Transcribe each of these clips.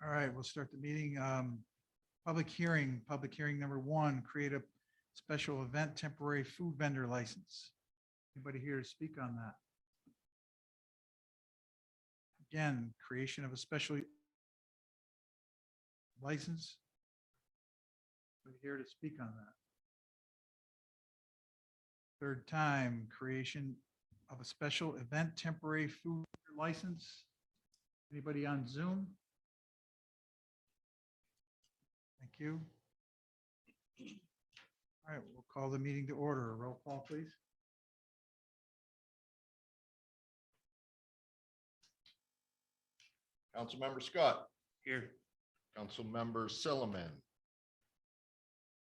All right, we'll start the meeting. Public hearing number one, create a special event temporary food vendor license. Anybody here to speak on that? Again, creation of a special license. Anybody here to speak on that? Third time, creation of a special event temporary food license. Anybody on Zoom? Thank you. All right, we'll call the meeting to order. Roll call, please. Councilmember Scott, Here. Councilmember Silliman,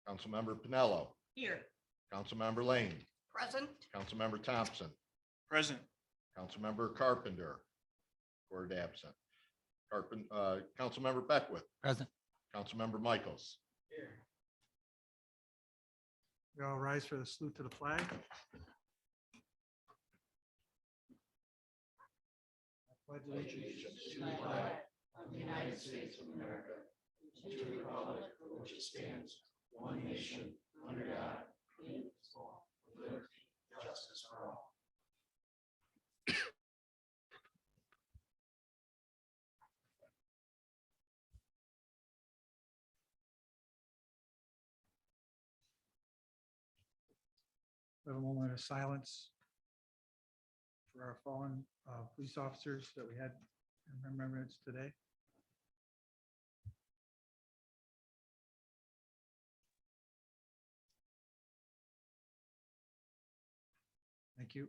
Councilmember Pinello, Here. Councilmember Lane, Present. Councilmember Thompson, Present. Councilmember Carpenter, recorded absent. Councilmember Beckwith, Present. Councilmember Michaels. We all rise for the salute to the flag. I pledge allegiance to the flag of the United States of America, to the republic for which it stands, one nation, under God, indivisible, with liberty and justice for all. We have a moment of silence for our fallen police officers that we had in remembrance today. Thank you.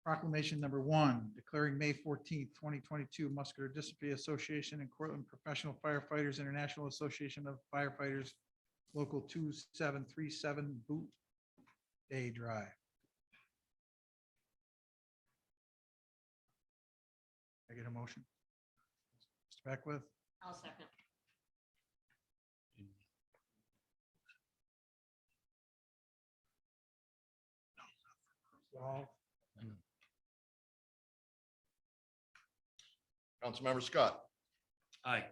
Proclamation number one, declaring May 14th, 2022 Muscular Dystrophy Association and Cortland Professional Firefighters International Association of Firefighters Local 2737 Boot Day Drive. I get a motion? Mr. Beckwith, I'll second. all, Councilmember Scott, Aye.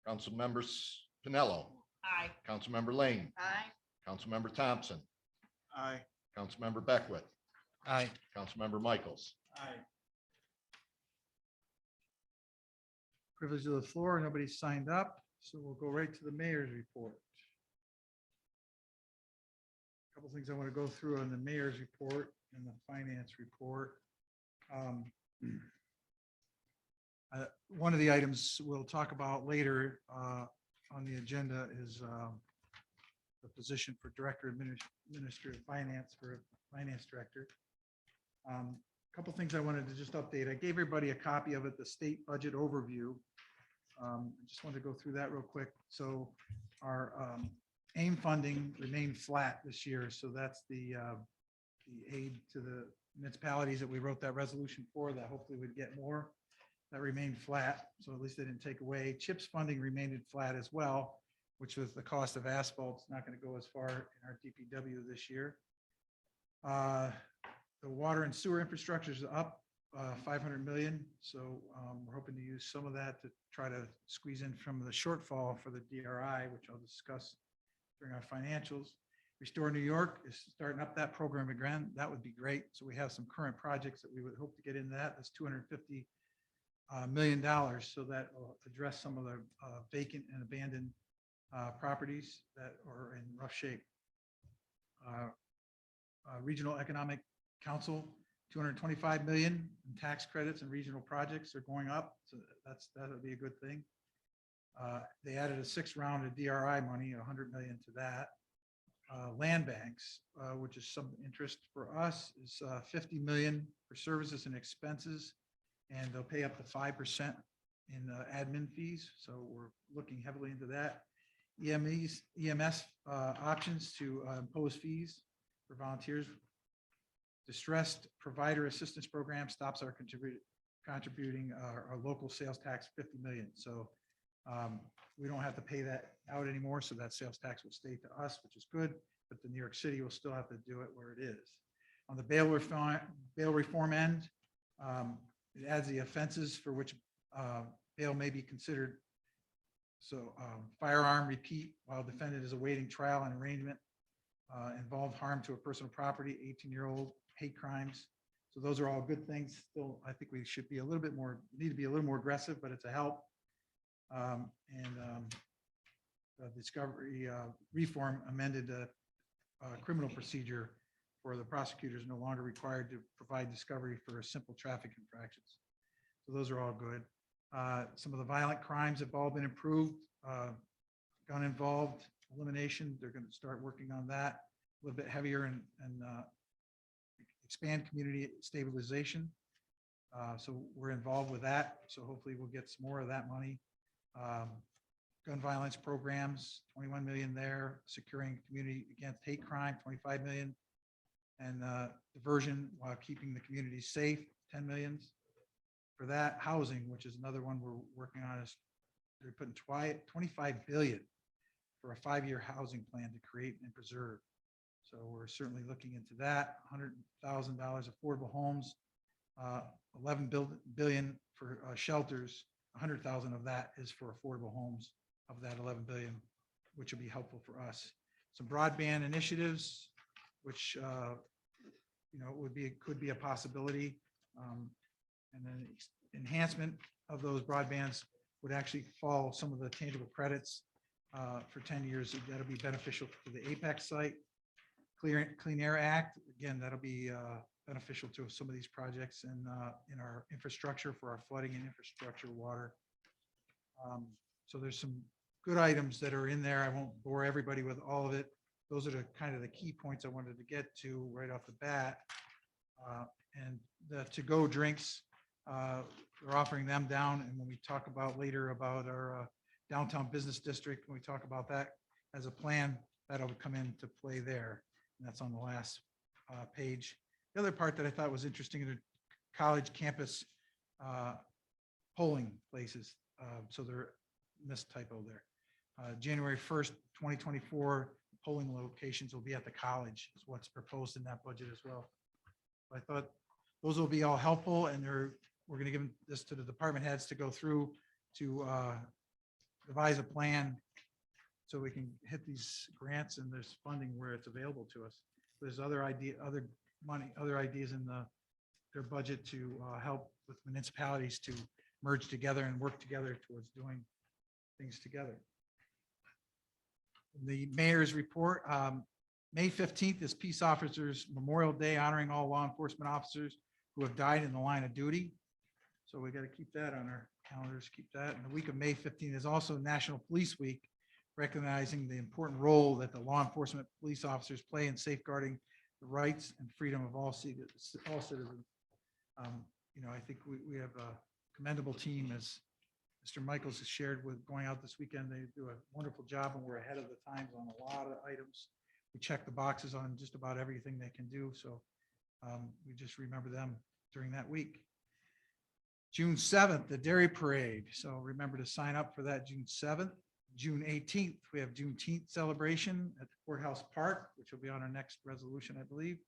Councilmember Pinello, Aye. Councilmember Lane, Aye. Councilmember Thompson, aye. Councilmember Beckwith, Aye. Councilmember Michaels. Aye. Privilege of the floor, nobody signed up, so we'll go right to the mayor's report. Couple things I want to go through on the mayor's report and the finance report. One of the items we'll talk about later on the agenda is the position for Director Administrative Finance for Finance Director. Couple things I wanted to just update. I gave everybody a copy of it, the state budget overview. I just wanted to go through that real quick. So our AIM funding remained flat this year. So that's the aid to the municipalities that we wrote that resolution for, that hopefully would get more. That remained flat. So at least they didn't take away. CHIPS funding remained flat as well, which was the cost of asphalt. It's not going to go as far in our DPW this year. The water and sewer infrastructure is up 500 million. So we're hoping to use some of that to try to squeeze in from the shortfall for the DRI, which I'll discuss during our financials. Restore New York is starting up that program again. That would be great. So we have some current projects that we would hope to get into that. That's $250 million. So that will address some of the vacant and abandoned properties that are in rough shape. Regional Economic Council, 225 million in tax credits and regional projects are going up. So that'll be a good thing. They added a 6th round of DRI money, 100 million to that. Land banks, which is some interest for us, is 50 million for services and expenses, and they'll pay up to 5% in admin fees. So we're looking heavily into that. EMS options to impose fees for volunteers. Distressed Provider Assistance Program stops our contributing our local sales tax 50 million. So we don't have to pay that out anymore. So that sales tax will stay to us, which is good, but the New York City will still have to do it where it is. On the bail reform end, It adds the offenses for which bail may be considered. So firearm repeat while defendant is awaiting trial and arraignment, involved harm to a personal property, 18-year-old, hate crimes. So those are all good things. Still, I think we should be a little bit more, need to be a little more aggressive, but it's a help. Discovery reform amended the criminal procedure for the prosecutors no longer required to provide discovery for simple traffic infractions. So those are all good. Some of the violent crimes have all been improved. Gun involved elimination, they're going to start working on that a little bit heavier and expand community stabilization. So we're involved with that. So hopefully we'll get some more of that money. Gun violence programs, 21 million there, securing community against hate crime, 25 million, and diversion while keeping the community safe, 10 millions. For that, housing, which is another one we're working on, is they're putting 25 billion for a 5-year housing plan to create and preserve. So we're certainly looking into that. $100,000 affordable homes, 11 billion for shelters. 100,000 of that is for affordable homes of that 11 billion, which will be helpful for us. Some broadband initiatives, which could be a possibility. And then enhancement of those broadbands would actually fall some of the tangible credits for 10 years. That'll be beneficial to the Apex site. Clean Air Act, again, that'll be beneficial to some of these projects and in our infrastructure for our flooding and infrastructure water. So there's some good items that are in there. I won't bore everybody with all of it. Those are the kind of the key points I wanted to get to right off the bat. And the to-go drinks, we're offering them down. And when we talk about later about our downtown business district, when we talk about that as a plan, that'll come into play there. And that's on the last page. The other part that I thought was interesting in the college campus polling places. So they're missed typo there. January 1st, 2024, polling locations will be at the college is what's proposed in that budget as well. I thought those will be all helpful, and we're going to give this to the department heads to go through to devise a plan so we can hit these grants and there's funding where it's available to us. There's other ideas in their budget to help with municipalities to merge together and work together towards doing things together. The mayor's report, May 15th is Peace Officers Memorial Day, honoring all law enforcement officers who have died in the line of duty. So we got to keep that on our calendars, keep that. And the week of May 15th is also National Police Week, recognizing the important role that the law enforcement police officers play in safeguarding the rights and freedom of all citizens. I think we have a commendable team, as Mr. Michaels has shared, with going out this weekend. They do a wonderful job, and we're ahead of the times on a lot of items. We check the boxes on just about everything they can do. So we just remember them during that week. June 7th, the Dairy Parade. So remember to sign up for that June 7th. June 18th, we have Juneteenth celebration at the Courthouse Park, which will be on our next resolution, I believe.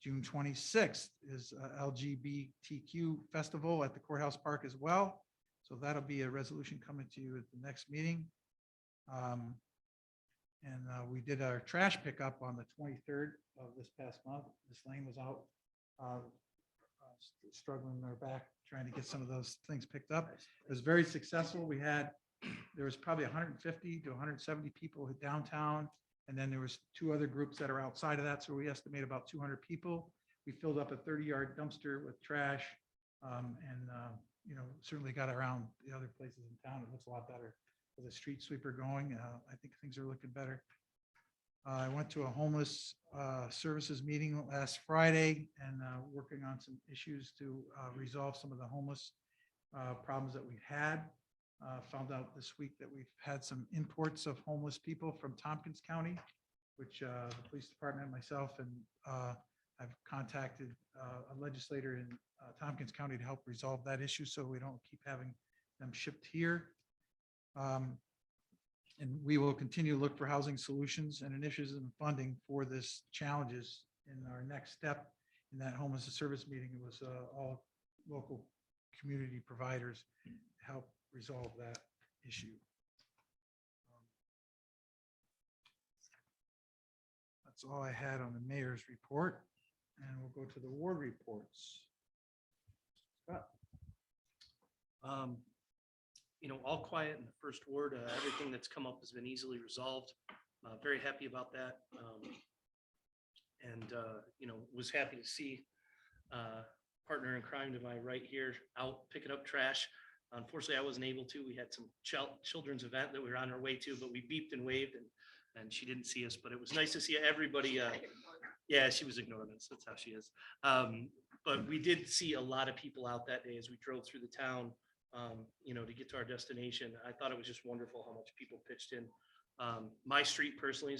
June 26th is LGBTQ festival at the Courthouse Park as well. So that'll be a resolution coming to you at the next meeting. We did our trash pickup on the 23rd of this past month. Ms. Lane was out struggling in her back, trying to get some of those things picked up. It was very successful. There was probably 150 to 170 people downtown. And then there was 2 other groups that are outside of that. So we estimate about 200 people. We filled up a 30-yard dumpster with trash certainly got around the other places in town. It looks a lot better with a street sweeper going. I think things are looking better. I went to a homeless services meeting last Friday and working on some issues to resolve some of the homeless problems that we've had. Found out this week that we've had some imports of homeless people from Tompkins County, which the police department, myself, and I've contacted a legislator in Tompkins County to help resolve that issue so we don't keep having them shipped here. And we will continue to look for housing solutions and initiatives and funding for this challenges in our next step. In that homeless service meeting, it was all local community providers to help resolve that issue. That's all I had on the mayor's report, and we'll go to the ward reports. Scott? All quiet in the first ward. Everything that's come up has been easily resolved. Very happy about that. Was happy to see partner in crime to my right here out picking up trash. Unfortunately, I wasn't able to. We had some children's event that we were on our way to, but we beeped and waved and she didn't see us, but it was nice to see everybody. Yeah, she was ignoring us. That's how she is. But we did see a lot of people out that day as we drove through the town, to get to our destination. I thought it was just wonderful how much people pitched in. My street personally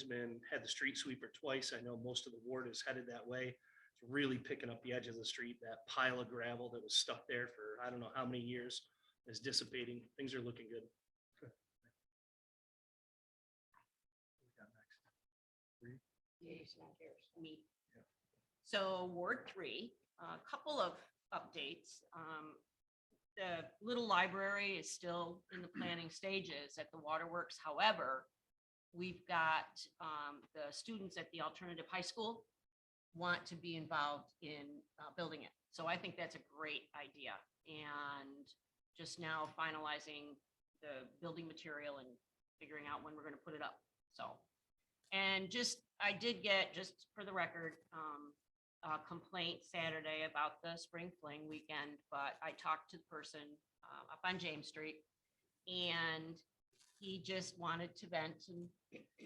had the street sweeper twice. I know most of the ward is headed that way. It's really picking up the edge of the street. That pile of gravel that was stuck there for I don't know how many years is dissipating. Things are looking good. Who we got next? Liaison affairs, me. Yeah. So Ward 3, a couple of updates. The little library is still in the planning stages at the Waterworks. However, we've got the students at the alternative high school want to be involved in building it. So I think that's a great idea. And just now finalizing the building material and figuring out when we're going to put it up. So, and I did get, just for the record, a complaint Saturday about the spring fling weekend, but I talked to the person up on James Street, and he just wanted to vent and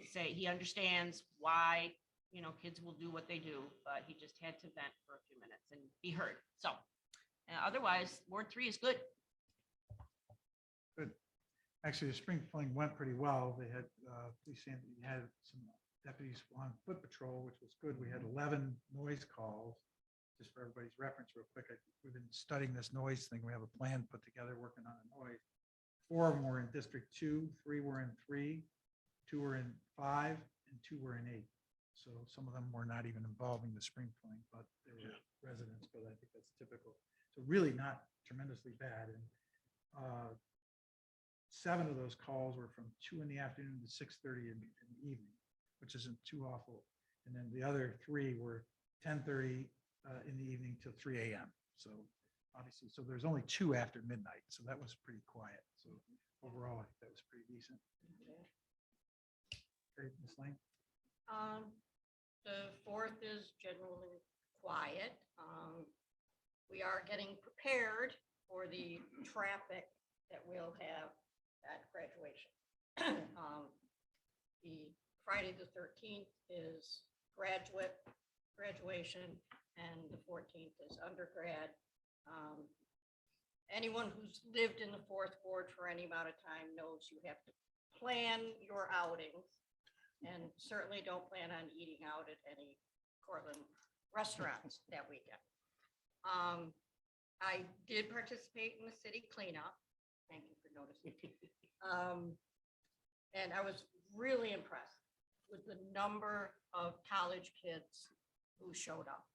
say he understands why, kids will do what they do, but he just had to vent for a few minutes and be heard. So otherwise, Ward 3 is good. Good. Actually, the spring fling went pretty well. They had, we had some deputies on foot patrol, which was good. We had 11 noise calls. Just for everybody's reference real quick, we've been studying this noise thing. We have a plan put together working on the noise. 4 of them were in District 2, 3 were in 3, 2 were in 5, and 2 were in 8. So some of them were not even involving the spring fling, but they were residents, but I think that's typical. So really not tremendously bad. And 7 of those calls were from 2 in the afternoon to 6:30 in the evening, which isn't too awful. And then the other 3 were 10:30 in the evening till 3 a.m. So obviously, so there's only 2 after midnight. So that was pretty quiet. So overall, I think that was pretty decent. Okay, Ms. Lane? The 4th is generally quiet. We are getting prepared for the traffic that we'll have at graduation. The Friday the 13th is graduation, and the 14th is undergrad. Anyone who's lived in the 4th ward for any amount of time knows you have to plan your outings, and certainly don't plan on eating out at any Cortland restaurants that weekend. I did participate in the city cleanup. Thank you for noticing. And I was really impressed with the number of college kids who showed up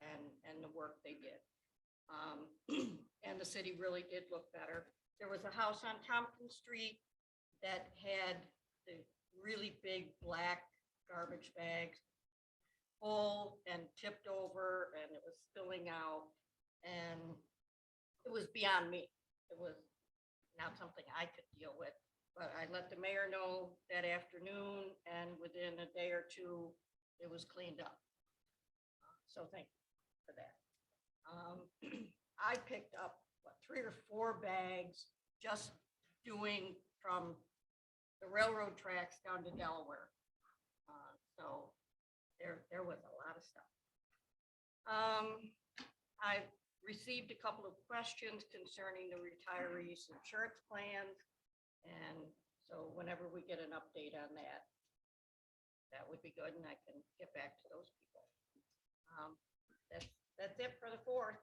and the work they did. And the city really did look better. There was a house on Tompkins Street that had the really big black garbage bags full and tipped over, and it was spilling out, and it was beyond me. It was not something I could deal with, but I let the mayor know that afternoon, and within a day or 2, it was cleaned up. So thank you for that. I picked up 3 or 4 bags just doing from the railroad tracks down to Delaware. So there was a lot of stuff. I received a couple of questions concerning the retirees insurance plans. And so whenever we get an update on that, that would be good, and I can get back to those people. That's it for the 4th.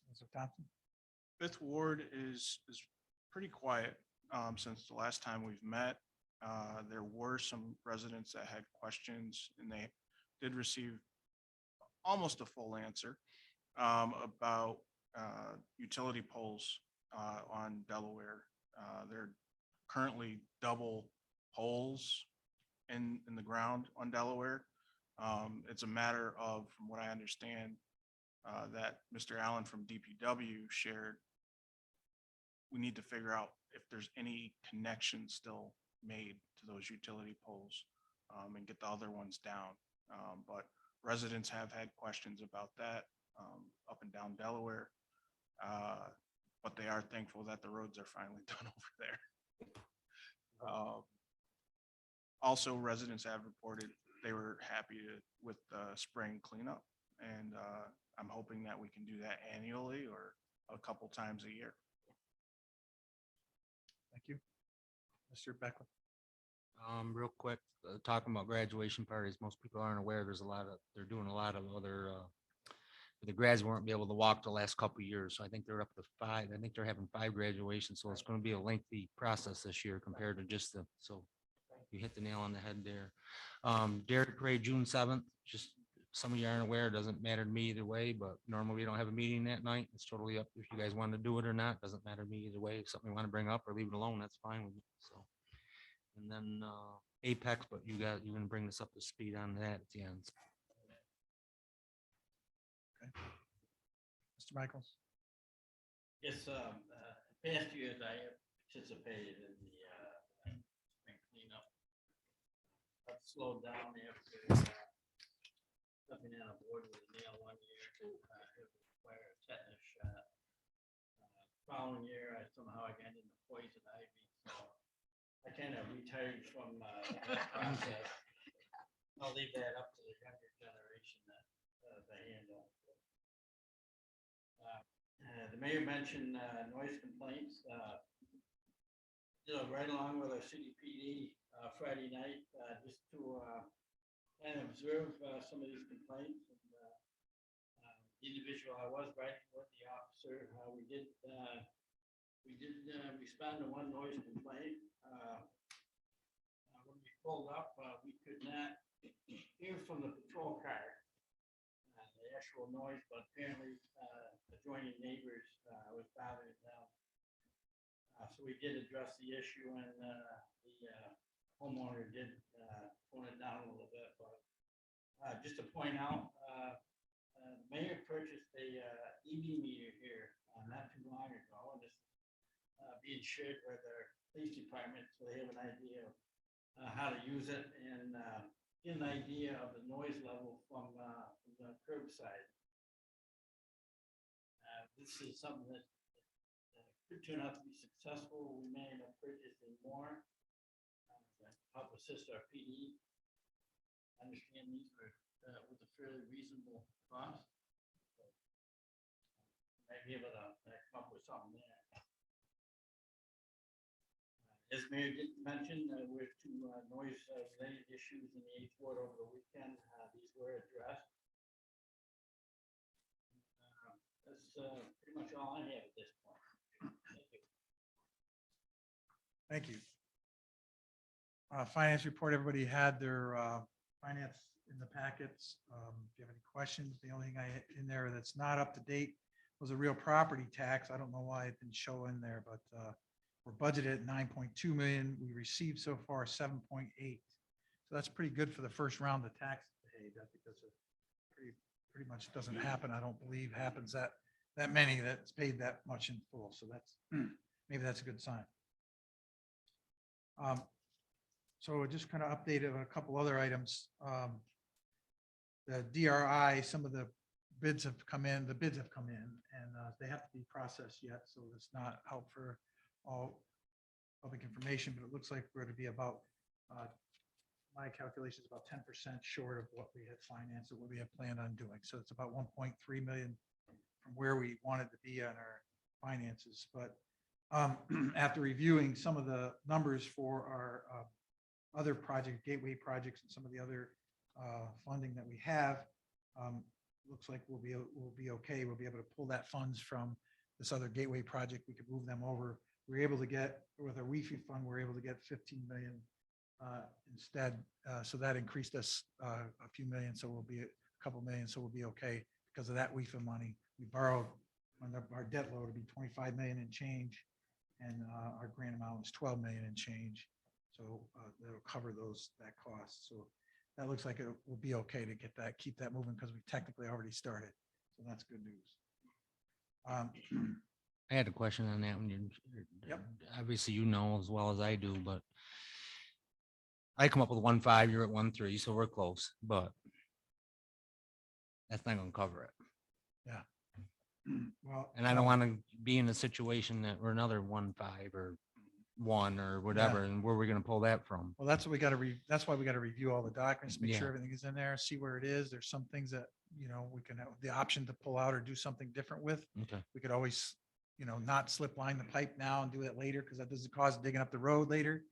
Mr. Thompson? 5th Ward is pretty quiet since the last time we've met. There were some residents that had questions, and they did receive almost a full answer about utility poles on Delaware. They're currently double poles in the ground on Delaware. It's a matter of, from what I understand, that Mr. Allen from DPW shared. We need to figure out if there's any connection still made to those utility poles and get the other ones down. But residents have had questions about that up and down Delaware. But they are thankful that the roads are finally done over there. Also, residents have reported they were happy with the spring cleanup. And I'm hoping that we can do that annually or a couple times a year. Thank you. Mr. Beckwith. Real quick, talking about graduation parties, most people aren't aware, they're doing a lot of other, the grads weren't be able to walk the last couple of years, so I think they're up to 5, I think they're having 5 graduations, so it's gonna be a lengthy process this year compared to just so you hit the nail on the head there. Derek Parade, June 7th, just some of you aren't aware, it doesn't matter to me either way, but normally we don't have a meeting that night. It's totally up if you guys want to do it or not. Doesn't matter to me either way. If something you want to bring up or leave it alone, that's fine with me. So, and then Apex, but you're going to bring this up to speed on that at the end. Mr. Michaels. Yes, past years I have participated in the spring cleanup. I've slowed down after stepping on a board with a nail one year, it required a tetanus shot. Following year, I got into poison ivy, so I kind of retired from that process. I'll leave that up to the younger generation that handle. The mayor mentioned noise complaints. Right along with our city PD Friday night, just to and observe some of these complaints. And the individual I was writing with, the officer, we did respond to one noise complaint. When we pulled up, we could not hear from the patrol car the actual noise, but apparently adjoining neighbors was bothering them. So we did address the issue, and the homeowner did tone it down a little bit, but just to point out, the mayor purchased a EV meter here not too long ago, and it's being shared with our police department, so they have an idea of how to use it and get an idea of the noise level from the curbside. This is something that could turn out to be successful. We may end up purchasing more. Help assist our PD. I understand these were with a fairly reasonable cost. So, might be able to come up with something there. As Mayor did mention, there were 2 noise related issues in the 8th Ward over the weekend. These were addressed. That's pretty much all I have at this point. Thank you. Thank you. Finance report, everybody had their finance in the packets. If you have any questions, the only thing in there that's not up to date was a real property tax. I don't know why it didn't show in there, but we're budgeted at 9.2 million. We received so far 7.8. So that's pretty good for the first round of taxes paid. I think that's a pretty much doesn't happen. I don't believe happens that many that's paid that much in full. So that's maybe that's a good sign. So just kind of updated on a couple other items. The DRI, some of the bids have come in, and they have to be processed yet. So it's not out for all public information, but it looks like we're to be about, my calculation is about 10% short of what we had financed or what we had planned on doing. So it's about 1.3 million from where we wanted to be on our finances. But after reviewing some of the numbers for our other project, gateway projects, and some of the other funding that we have, looks like we'll be okay. We'll be able to pull that funds from this other gateway project. We could move them over. We're able to get, with our WIFI fund, we're able to get 15 million instead. So that increased us a few million. So we'll be a couple million, so we'll be okay because of that WIFA money. We borrowed, when our debt load would be 25 million and change, and our grant amount was 12 million and change. So that'll cover that cost. So that looks like it will be okay to get that, keep that moving because we technically already started. So that's good news. I had a question on that one. Yep. Obviously, you know as well as I do, but I come up with 1.5, you're at 1.3, so we're close, but that's not gonna cover it. Well, And I don't want to be in a situation that we're another 1.5 or 1 or whatever, and where we're gonna pull that from. Well, that's what we got to that's why we got to review all the documents, make sure Yeah. everything is in there, see where it is. There's some things that, we can have the option to pull out or do something different with. Okay. We could always, not slip line the pipe now and do it later because that doesn't cause digging up the road later.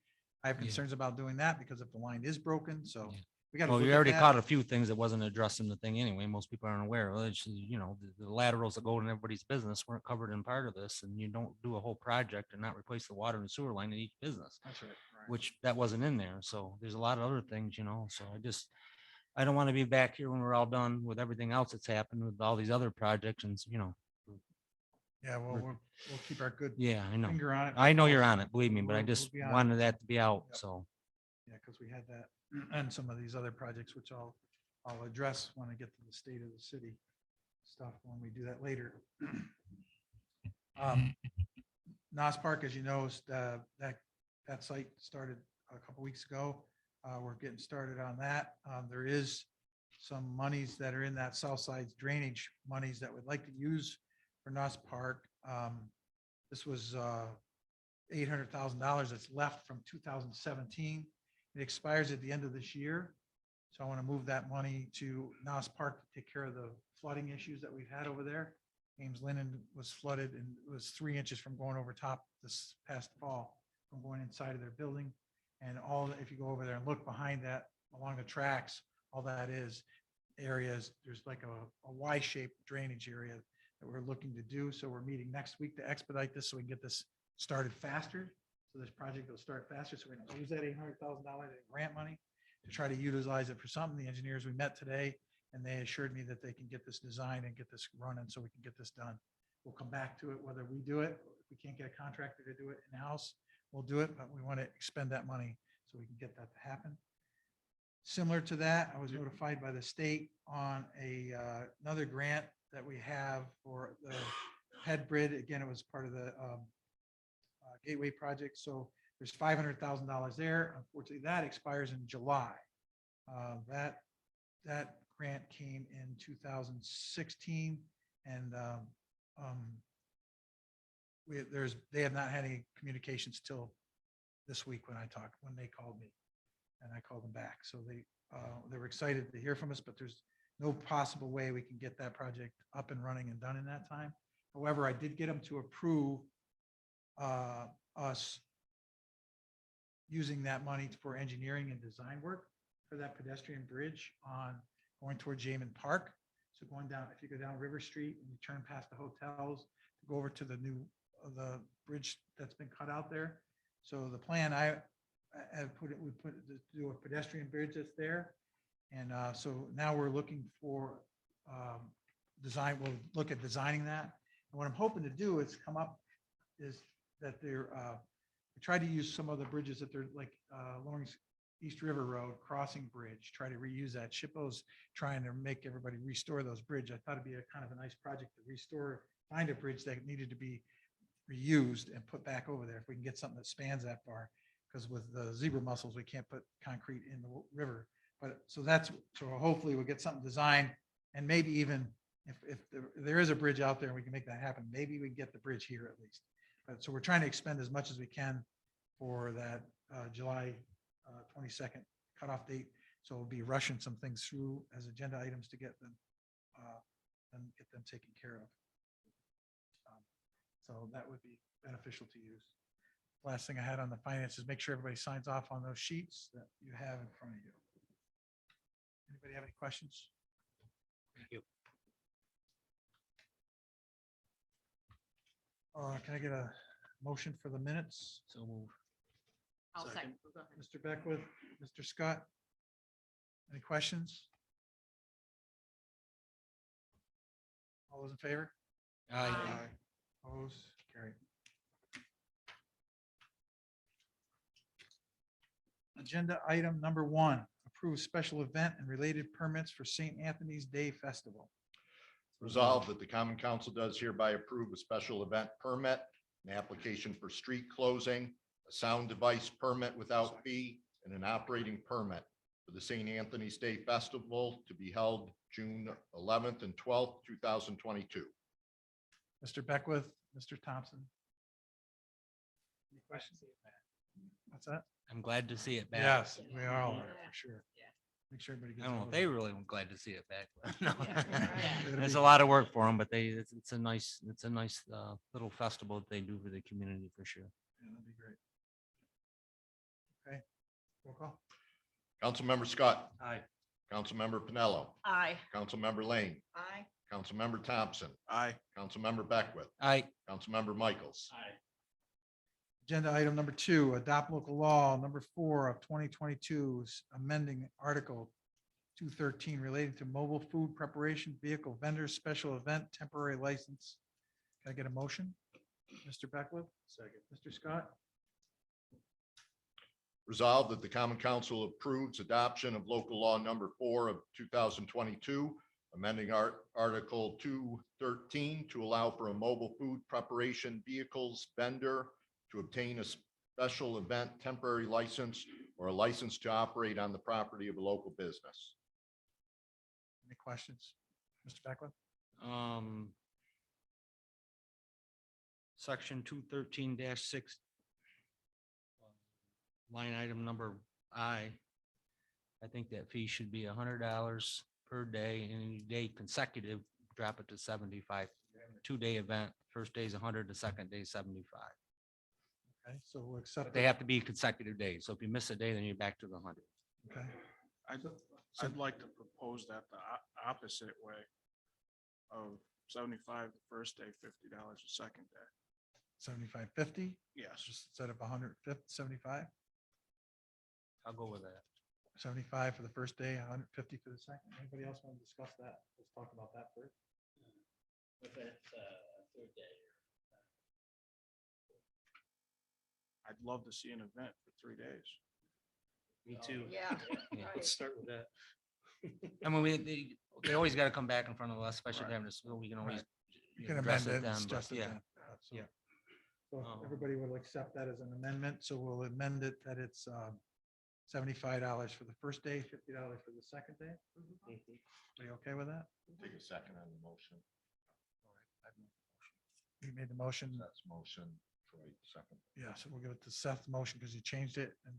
I have Yeah. concerns about doing that because if the line is broken, so Yeah. we got to. Well, you already caught a few things that wasn't addressed in the thing anyway. Most people aren't aware. Well, it's, the laterals that go in everybody's business weren't covered in part of this, and you don't do a whole project and not replace the water and sewer line in each business, That's right. which that wasn't in there. So there's a lot of other things, so I don't want to be back here when we're all done with everything else that's happened with all these other projects and, Yeah, well, we'll keep our good yeah, I know. finger on it. I know you're on it, believe me, but I We'll just be on it. wanted that to be out, Yep. so. Yeah, because we had that and some of these other projects, which I'll address when I get to the state of the city stuff, when we do that later. Nos Park, as you know, is that site started a couple weeks ago. We're getting started on that. There is some monies that are in that south side drainage monies that we'd like to use for Nos Park. This was $800,000 that's left from 2017. It expires at the end of this year. So I want to move that money to Nos Park to take care of the flooding issues that we've had over there. Ames Linden was flooded and it was 3 inches from going over top this past fall, from going inside of their building. And if you go over there and look behind that, along the tracks, all that is areas, there's like a Y-shaped drainage area that we're looking to do. So we're meeting next week to expedite this so we can get this started faster. So this project will start faster. So we're going to use that $800,000 in grant money to try to utilize it for something. The engineers we met today, and they assured me that they can get this designed and get this running so we can get this done. We'll come back to it, whether we do it, if we can't get a contractor to do it in-house, we'll do it, but we want to expend that money so we can get that to happen. Similar to that, I was notified by the state on another grant that we have for the Head Bridge. Again, it was part of the Gateway project. So there's $500,000 there. Unfortunately, that expires in July. That grant came in 2016, and they have not had any communications till this week when they called me, and I called them back. So they were excited to hear from us, but there's no possible way we can get that project up and running and done in that time. However, I did get them to approve us using that money for engineering and design work for that pedestrian bridge on going towards Jamin Park. So going down, if you go down River Street and you turn past the hotels, to go over to the the bridge that's been cut out there. So the plan we put to do a pedestrian bridge that's there. And so now we're looking for design. We'll look at designing that. And what I'm hoping to do is that they're try to use some of the bridges that they're like Lawrence East River Road Crossing Bridge, try to reuse that. SHPO's trying to make everybody restore those bridges. I thought it'd be a kind of a nice project to find a bridge that needed to be reused and put back over there. If we can get something that spans that far, because with the zebra mussels, we can't put concrete in the river. But so hopefully we'll get something designed, and maybe even if there is a bridge out there and we can make that happen, maybe we can get the bridge here at least. But so we're trying to expend as much as we can for that July 22nd cutoff date. So we'll be rushing some things through as agenda items to get them and get them taken care of. So that would be beneficial to use. Last thing I had on the finances, make sure everybody signs off on those sheets that you have in front of you. Anybody have any questions? Thank you. Can I get a motion for the minutes? So move. I'll Second. second. Go ahead. Mr. Beckwith, Mr. Scott? Any questions? All those in favor? Aye. Aye. Opposed? Carried. Agenda item number 1, approve special event and related permits for St. Anthony's Day Festival. Resolved that the common council does hereby approve a special event permit, an application for street closing, a sound device permit without fee, and an operating permit for the St. Anthony's Day Festival to be held June 11th and 12th, 2022. Mr. Beckwith, Mr. Thompson. Any questions? What's that? I'm glad to see it back. Yes, we are all, Yeah. for sure. Yeah. Make sure everybody I gets. don't know all if of they it. really were glad to see it back. but no. It'll It's be- a lot of work for them, but it's a nice, little festival that they do for the community for sure. Yeah, that'd be great. Okay, roll call. Councilmember Scott, Aye. Councilmember Pinello, Aye. Councilmember Lane, Aye. Councilmember Thompson, Aye. Councilmember Beckwith, Aye. Councilmember Michaels. Aye. Agenda item number 2, adopt local law number 4 of 2022, amending Article 213 relating to mobile food preparation vehicle vendors, special event, temporary license. Can I get a motion? Mr. Beckwith? Second. Mr. Scott? Resolved that the common council approves adoption of local law number 4 of 2022, amending Article 213 to allow for a mobile food preparation vehicles vendor to obtain a special event temporary license or a license to operate on the property of a local business. Any questions? Mr. Beckwith? Section 213-6. Line item number I. I think that fee should be $100 per day, and any day consecutive, drop it to 75. 2-day event, first day is 100, the second day is 75. Okay, so we'll accept. But they have to be consecutive days. So if you miss a day, then you're back to the 100. Okay, I'd like to propose that the opposite way of 75 the first day, $50 the second day. 75.50, Yes. just instead of 175, I'll go with that. 75 for the first day, 150 for the second. Anybody else want to discuss that? Let's talk about that first. If it's third day. I'd love to see an event for 3 days. Me too. Yeah. Yeah. right. Let's start with that. I mean, they always got to come back in front of us, especially having this, we can always. You can address amend it. then, It's but just a yeah. then. So- Yeah. So if Um, everybody would accept that as an amendment, so we'll amend it that it's $75 for the first day, $50 for the second day. Are you okay with that? Take a second on the motion. You made the motion. That's motion, Troy, second. Yeah, so we'll give it to Seth's motion because you changed it and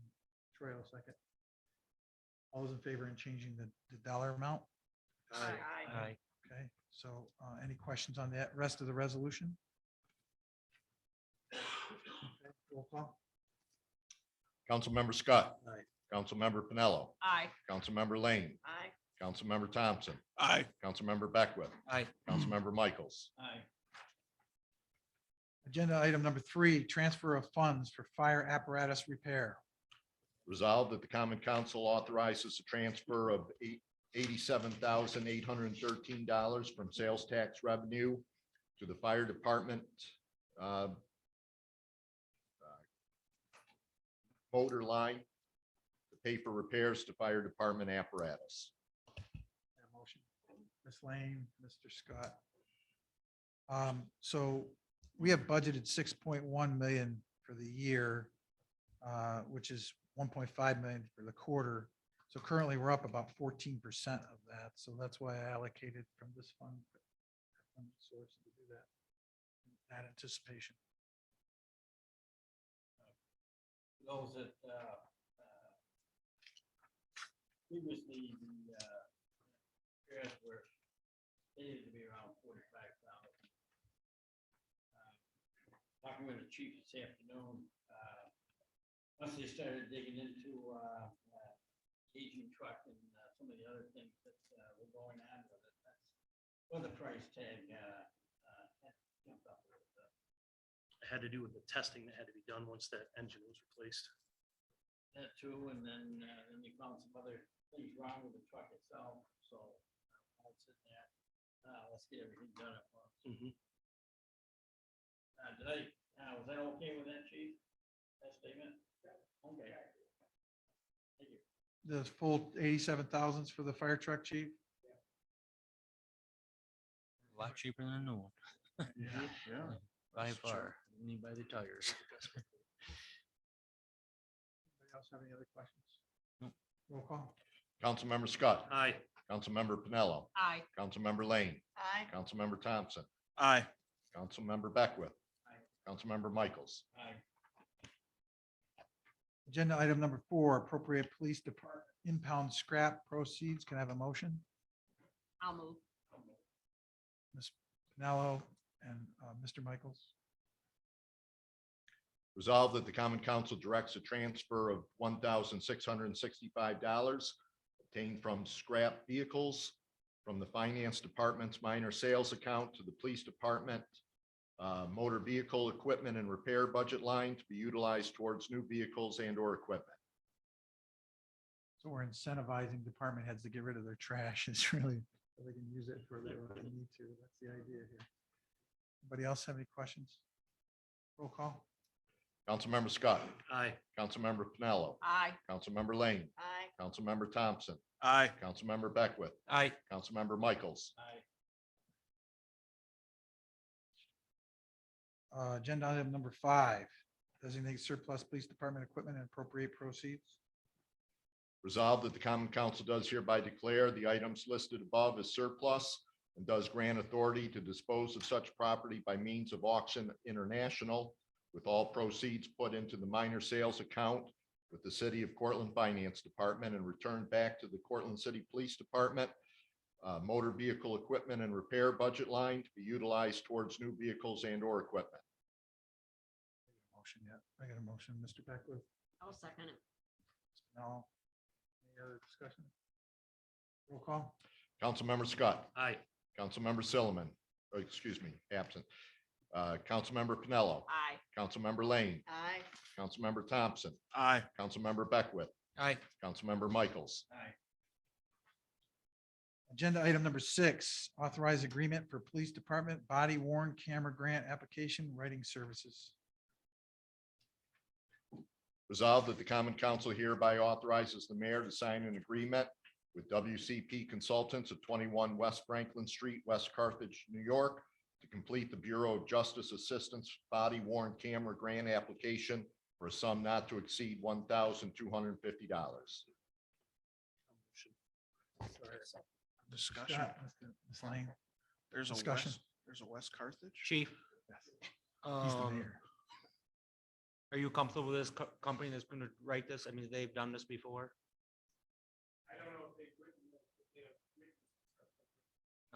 Troy will second. All those in favor in changing the dollar amount? Aye. Aye. Okay, so any questions on that rest of the resolution? Okay, roll call. Councilmember Scott. Aye. Councilmember Pinello, Aye. Councilmember Lane, Aye. Councilmember Thompson, Aye. Councilmember Beckwith, Aye. Councilmember Michaels. Aye. Agenda item number 3, transfer of funds for fire apparatus repair. Resolved that the common council authorizes a transfer of $87,813 from sales tax revenue to the fire department motor line to pay for repairs to fire department apparatus. A motion. Ms. Lane, Mr. Scott. So we have budgeted 6.1 million for the year, which is 1.5 million for the quarter. So currently we're up about 14% of that. So that's why I allocated from this fund source to do that. That anticipation. Those that previously the repairs were stated to be around 45,000. Talking with the chief this afternoon, once they started digging into aging truck and some of the other things that were going on with it, that's where the price tag jumped up a little bit. It had to do with the testing that had to be done once that engine was replaced. That too, and then we found some other things wrong with the truck itself, so I was sitting there. let's get everything done at once. Mhm. Was that okay with that, chief? That statement? Okay. Thank you. The full 87,000 for the fire truck, chief? A lot cheaper than a new one, Yeah. by That's true. far. You need by the tires. Anybody else have any other questions? Nope. Roll call. Councilmember Scott, Aye. Councilmember Pinello, Aye. Councilmember Lane, Aye. Councilmember Thompson, Aye. Councilmember Beckwith, Councilmember Michaels. Aye. Agenda item number 4, appropriate police department impound scrap proceeds. Can I have a motion? I'll move. Ms. Pinello and Mr. Michaels. Resolved that the common council directs a transfer of $1,665 obtained from scrap vehicles from the finance department's minor sales account to the police department motor vehicle equipment and repair budget line to be utilized towards new vehicles and or equipment. So we're incentivizing department heads to get rid of their trash. It's really, so they can use it for what they need to. That's the idea here. Anybody else have any questions? Roll call. Councilmember Scott, Aye. Councilmember Pinello, Aye. Councilmember Lane, Aye. Councilmember Thompson, Aye. Councilmember Beckwith, Aye. Councilmember Michaels. Aye. Agenda item number 5, designate surplus police department equipment and appropriate proceeds. Resolved that the common council does hereby declare the items listed above as surplus and does grant authority to dispose of such property by means of auction international, with all proceeds put into the minor sales account with the City of Cortland Finance Department and returned back to the Cortland City Police Department motor vehicle equipment and repair budget line to be utilized towards new vehicles and or equipment. Motion yet? I got a motion, Mr. Beckwith. I'll second it. No. Any other discussion? Roll call. Councilmember Scott, Aye. Councilmember Silliman, excuse me, absent. Councilmember Pinello, Aye. Councilmember Lane, Aye. Councilmember Thompson, Aye. Councilmember Beckwith, Aye. Councilmember Michaels. Aye. Agenda item number 6, authorize agreement for police department body worn camera grant application writing services. Resolved that the common council hereby authorizes the mayor to sign an agreement with WCP Consultants of 21 West Franklin Street, West Carthage, New York, to complete the Bureau of Justice Assistance body worn camera grant application for a sum not to exceed $1,250. Discussion. Scott, Ms. Lane. There's a Discussion. West Carthage? Chief, He's the mayor. are you comfortable with this company that's going to write this? I mean, they've done this before?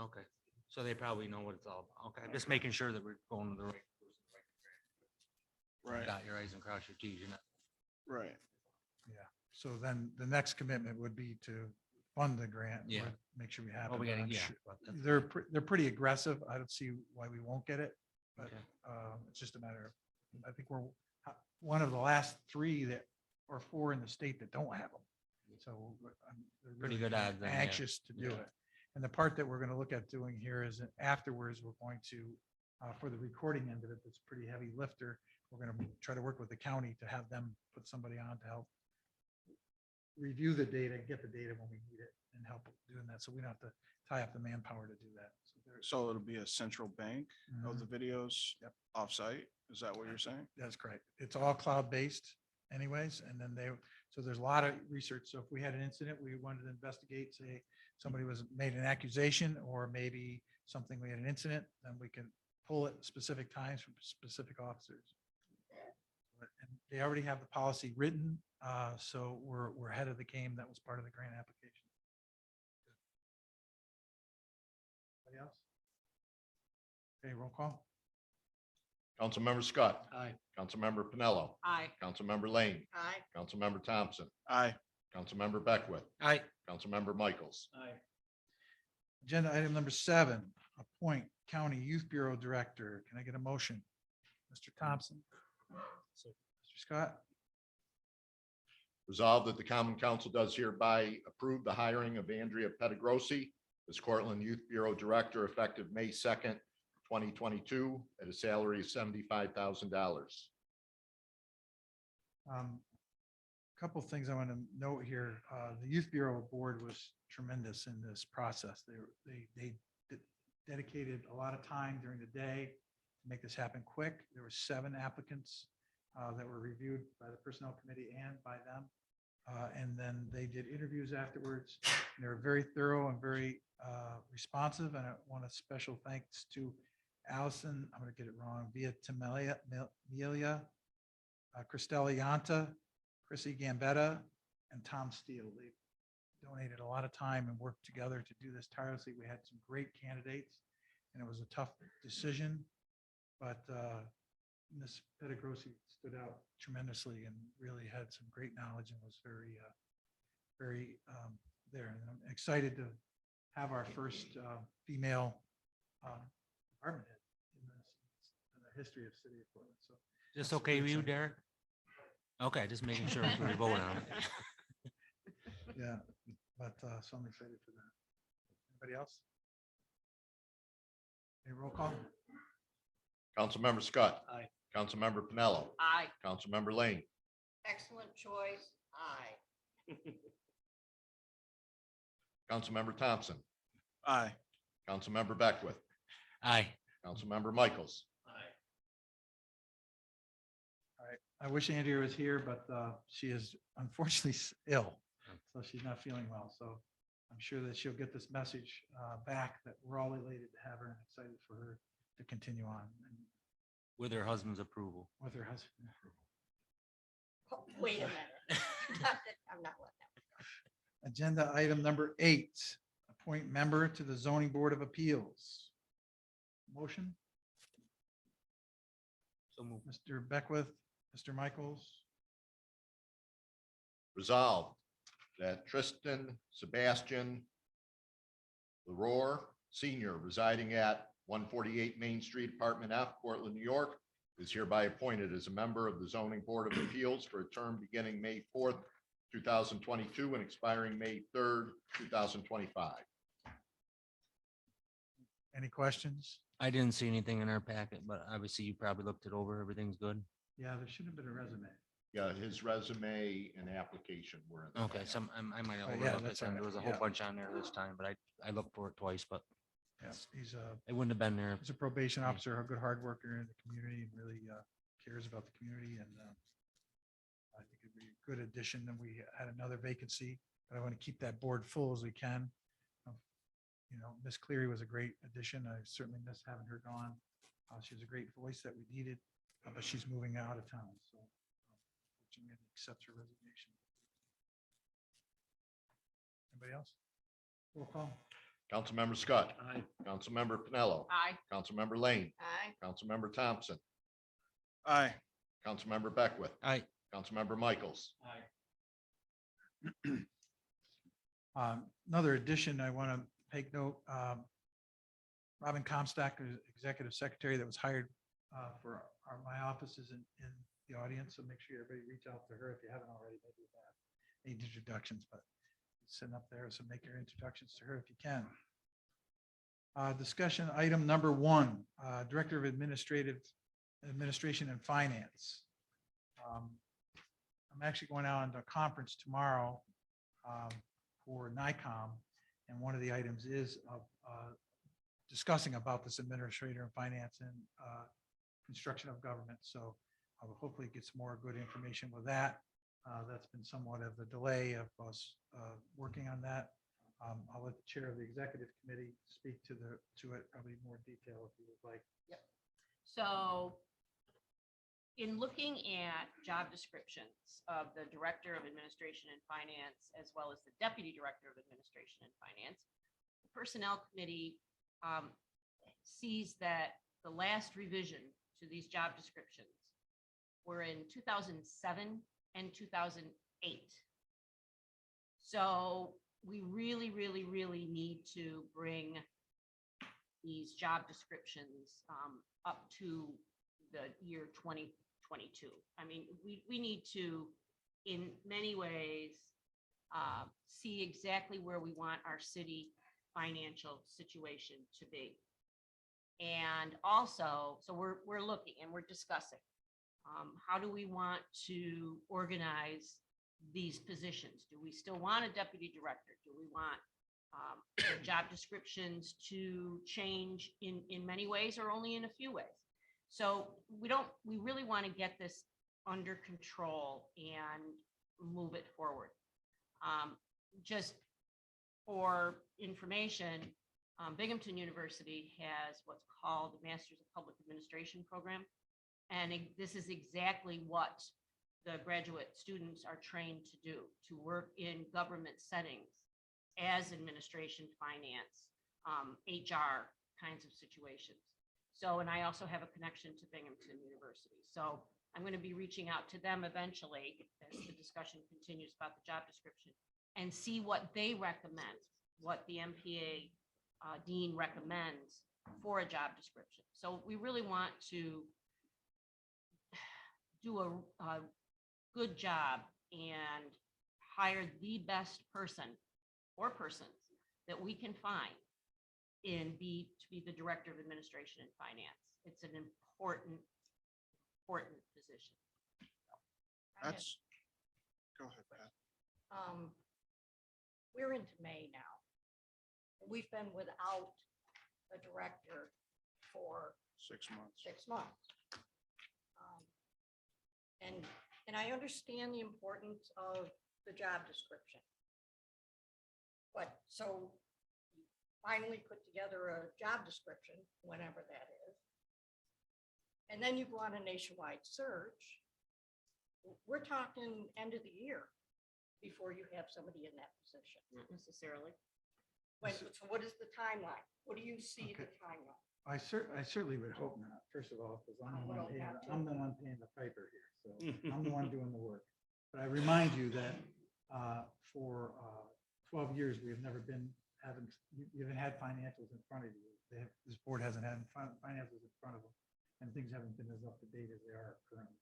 Okay, so they probably know what it's all about. Okay, I'm just making sure that we're going to the right. Right, Dot your i's and cross your t's. You're not. right. So then the next commitment would be to fund the grant. Yeah. Make sure we have Oh, it. we but gotta, I'm yeah. sure- but that's- They're pretty aggressive. I don't see why we won't get it, but Okay. it's just a matter of, I think we're one of the last 3 that, or 4 in the state that don't have them. So they're Pretty really good odds then, yeah. anxious to do Yeah. it. And the part that we're going to look at doing here is that afterwards, we're going to, for the recording end of it, that's pretty heavy lifter. We're going to try to work with the county to have them put somebody on to help review the data, get the data when we need it and help doing that. So we don't have to tie up the manpower to do that. So there's, So it'll be a central bank of the videos Yep. offsite? Is that what you're saying? That's correct. It's all cloud-based anyways, and then so there's a lot of research. So if we had an incident, we wanted to investigate, say, somebody was made an accusation, or maybe something, we had an incident, then we can pull it specific times from specific officers. And they already have the policy written, so we're ahead of the game. That was part of the grant application. Anybody else? Okay, roll call. Councilmember Scott, Aye. Councilmember Pinello, Aye. Councilmember Lane, Aye. Councilmember Thompson, Aye. Councilmember Beckwith, Aye. Councilmember Michaels. Aye. Agenda item number 7, appoint County Youth Bureau Director. Can I get a motion? Mr. Thompson? Mr. Scott? Resolved that the common council does hereby approve the hiring of Andrea Petagrossi as Cortland Youth Bureau Director effective May 2nd, 2022, at a salary of $75,000. Couple of things I want to note here. The Youth Bureau Board was tremendous in this process. They dedicated a lot of time during the day to make this happen quick. There were 7 applicants that were reviewed by the Personnel Committee and by them. And then they did interviews afterwards. They were very thorough and very responsive. And I want a special thanks to Allison, I'm going to get it wrong, Via Melia, Christelle Yanta, Chrissy Gambetta, and Tom Steele. They donated a lot of time and worked together to do this tirelessly. We had some great candidates, and it was a tough decision, but Ms. Petagrossi stood out tremendously and really had some great knowledge and was very there. And I'm excited to have our first female department head in the history of City of Portland. So Just That's okay with you, exciting. Derek? Okay, just making sure before we vote on it. yeah, but so I'm excited for that. Anybody else? Any roll call? Councilmember Scott. Aye. Councilmember Pinello. Aye. Councilmember Lane. Excellent choice. Aye. Councilmember Thompson. Aye. Councilmember Beckwith. Aye. Councilmember Michaels. All right. I wish Andrea was here, but she is unfortunately ill, so she's not feeling well. So I'm sure that she'll get this message back that we're all elated to have her and excited for her to continue on and With her husband's approval. with her husband. Oh, wait a minute. I'm not letting that. Agenda item number 8, appoint member to the Zoning Board of Appeals. Motion, So move. Mr. Beckwith, Mr. Michaels. Resolved that Tristan Sebastian Leroy Senior, residing at 148 Main Street, Apartment F, Portland, New York, is hereby appointed as a member of the Zoning Board of Appeals for a term beginning May 4th, 2022 and expiring May 3rd, 2025. Any questions? I didn't see anything in our packet, but obviously you probably looked it over. Everything's good. Yeah, there should have been a resume. Yeah, his resume and application were. in the Okay, packet. so I might have Oh, yeah, overlooked it. that's then. all There right. was a whole Yeah. bunch on there this time, but I looked for it twice, but Yes, he's a it wouldn't have been there. He's a probation officer, a good hard worker in the community and really cares about the community and I think it'd be a good addition. And we had another vacancy, but I want to keep that board full as we can. You know, Miss Cleary was a great addition. I certainly miss having her gone. She was a great voice that we needed, but she's moving out of town, so she accepts her resignation. Anybody else? Roll call. Councilmember Scott. Aye. Councilmember Pinello. Aye. Councilmember Lane. Aye. Councilmember Thompson. Aye. Councilmember Beckwith. Aye. Councilmember Michaels. Another addition, I want to take note, Robin Comstock, who's Executive Secretary that was hired for my office is in the audience, so make sure everybody reach out to her if you haven't already. Maybe you have any introductions, but she's sitting up there, so make your introductions to her if you can. Discussion item number 1, Director of Administration and Finance. I'm actually going out on a conference tomorrow for NICOM, and one of the items is discussing about this administrator and finance and construction of government. So I will hopefully get some more good information with that. That's been somewhat of a delay of us working on that. I'll let the chair of the executive committee speak to it probably in more detail if you would like. So in looking at job descriptions of the Director of Administration and Finance, as well as the Deputy Director of Administration and Finance, the Personnel Committee sees that the last revision to these job descriptions were in 2007 and 2008. So we really, really, really need to bring these job descriptions up to the year 2022. I mean, we need to, in many ways, see exactly where we want our city financial situation to be. And also, so we're looking and we're discussing, how do we want to organize these positions? Do we still want a deputy director? Do we want the job descriptions to change in many ways or only in a few ways? So we really want to get this under control and move it forward. Just for information, Binghamton University has what's called the Masters of Public Administration program. And this is exactly what the graduate students are trained to do, to work in government settings as administration, finance, HR kinds of situations. So, and I also have a connection to Binghamton University. So I'm going to be reaching out to them eventually as the discussion continues about the job description and see what they recommend, what the MPA dean recommends for a job description. So we really want to do a good job and hire the best person or persons that we can find to be the director of administration and finance. It's an important position. That's, go ahead, Pat. We're into May now. We've been without a director for 6 months. 6 months. And I understand the importance of the job description. But so you finally put together a job description, whenever that is. And then you go on a nationwide search. We're talking end of the year before you have somebody in that position. Not necessarily. So what is the timeline? What do you see the Okay. timeline? I certainly would hope not, first of all, because I would hope not, too. I'm the one paying the piper here, so I'm the one doing the work. But I remind you that for 12 years, we have never been having, you haven't had financials in front of you. This board hasn't had financials in front of them, and things haven't been as up to date as they are currently.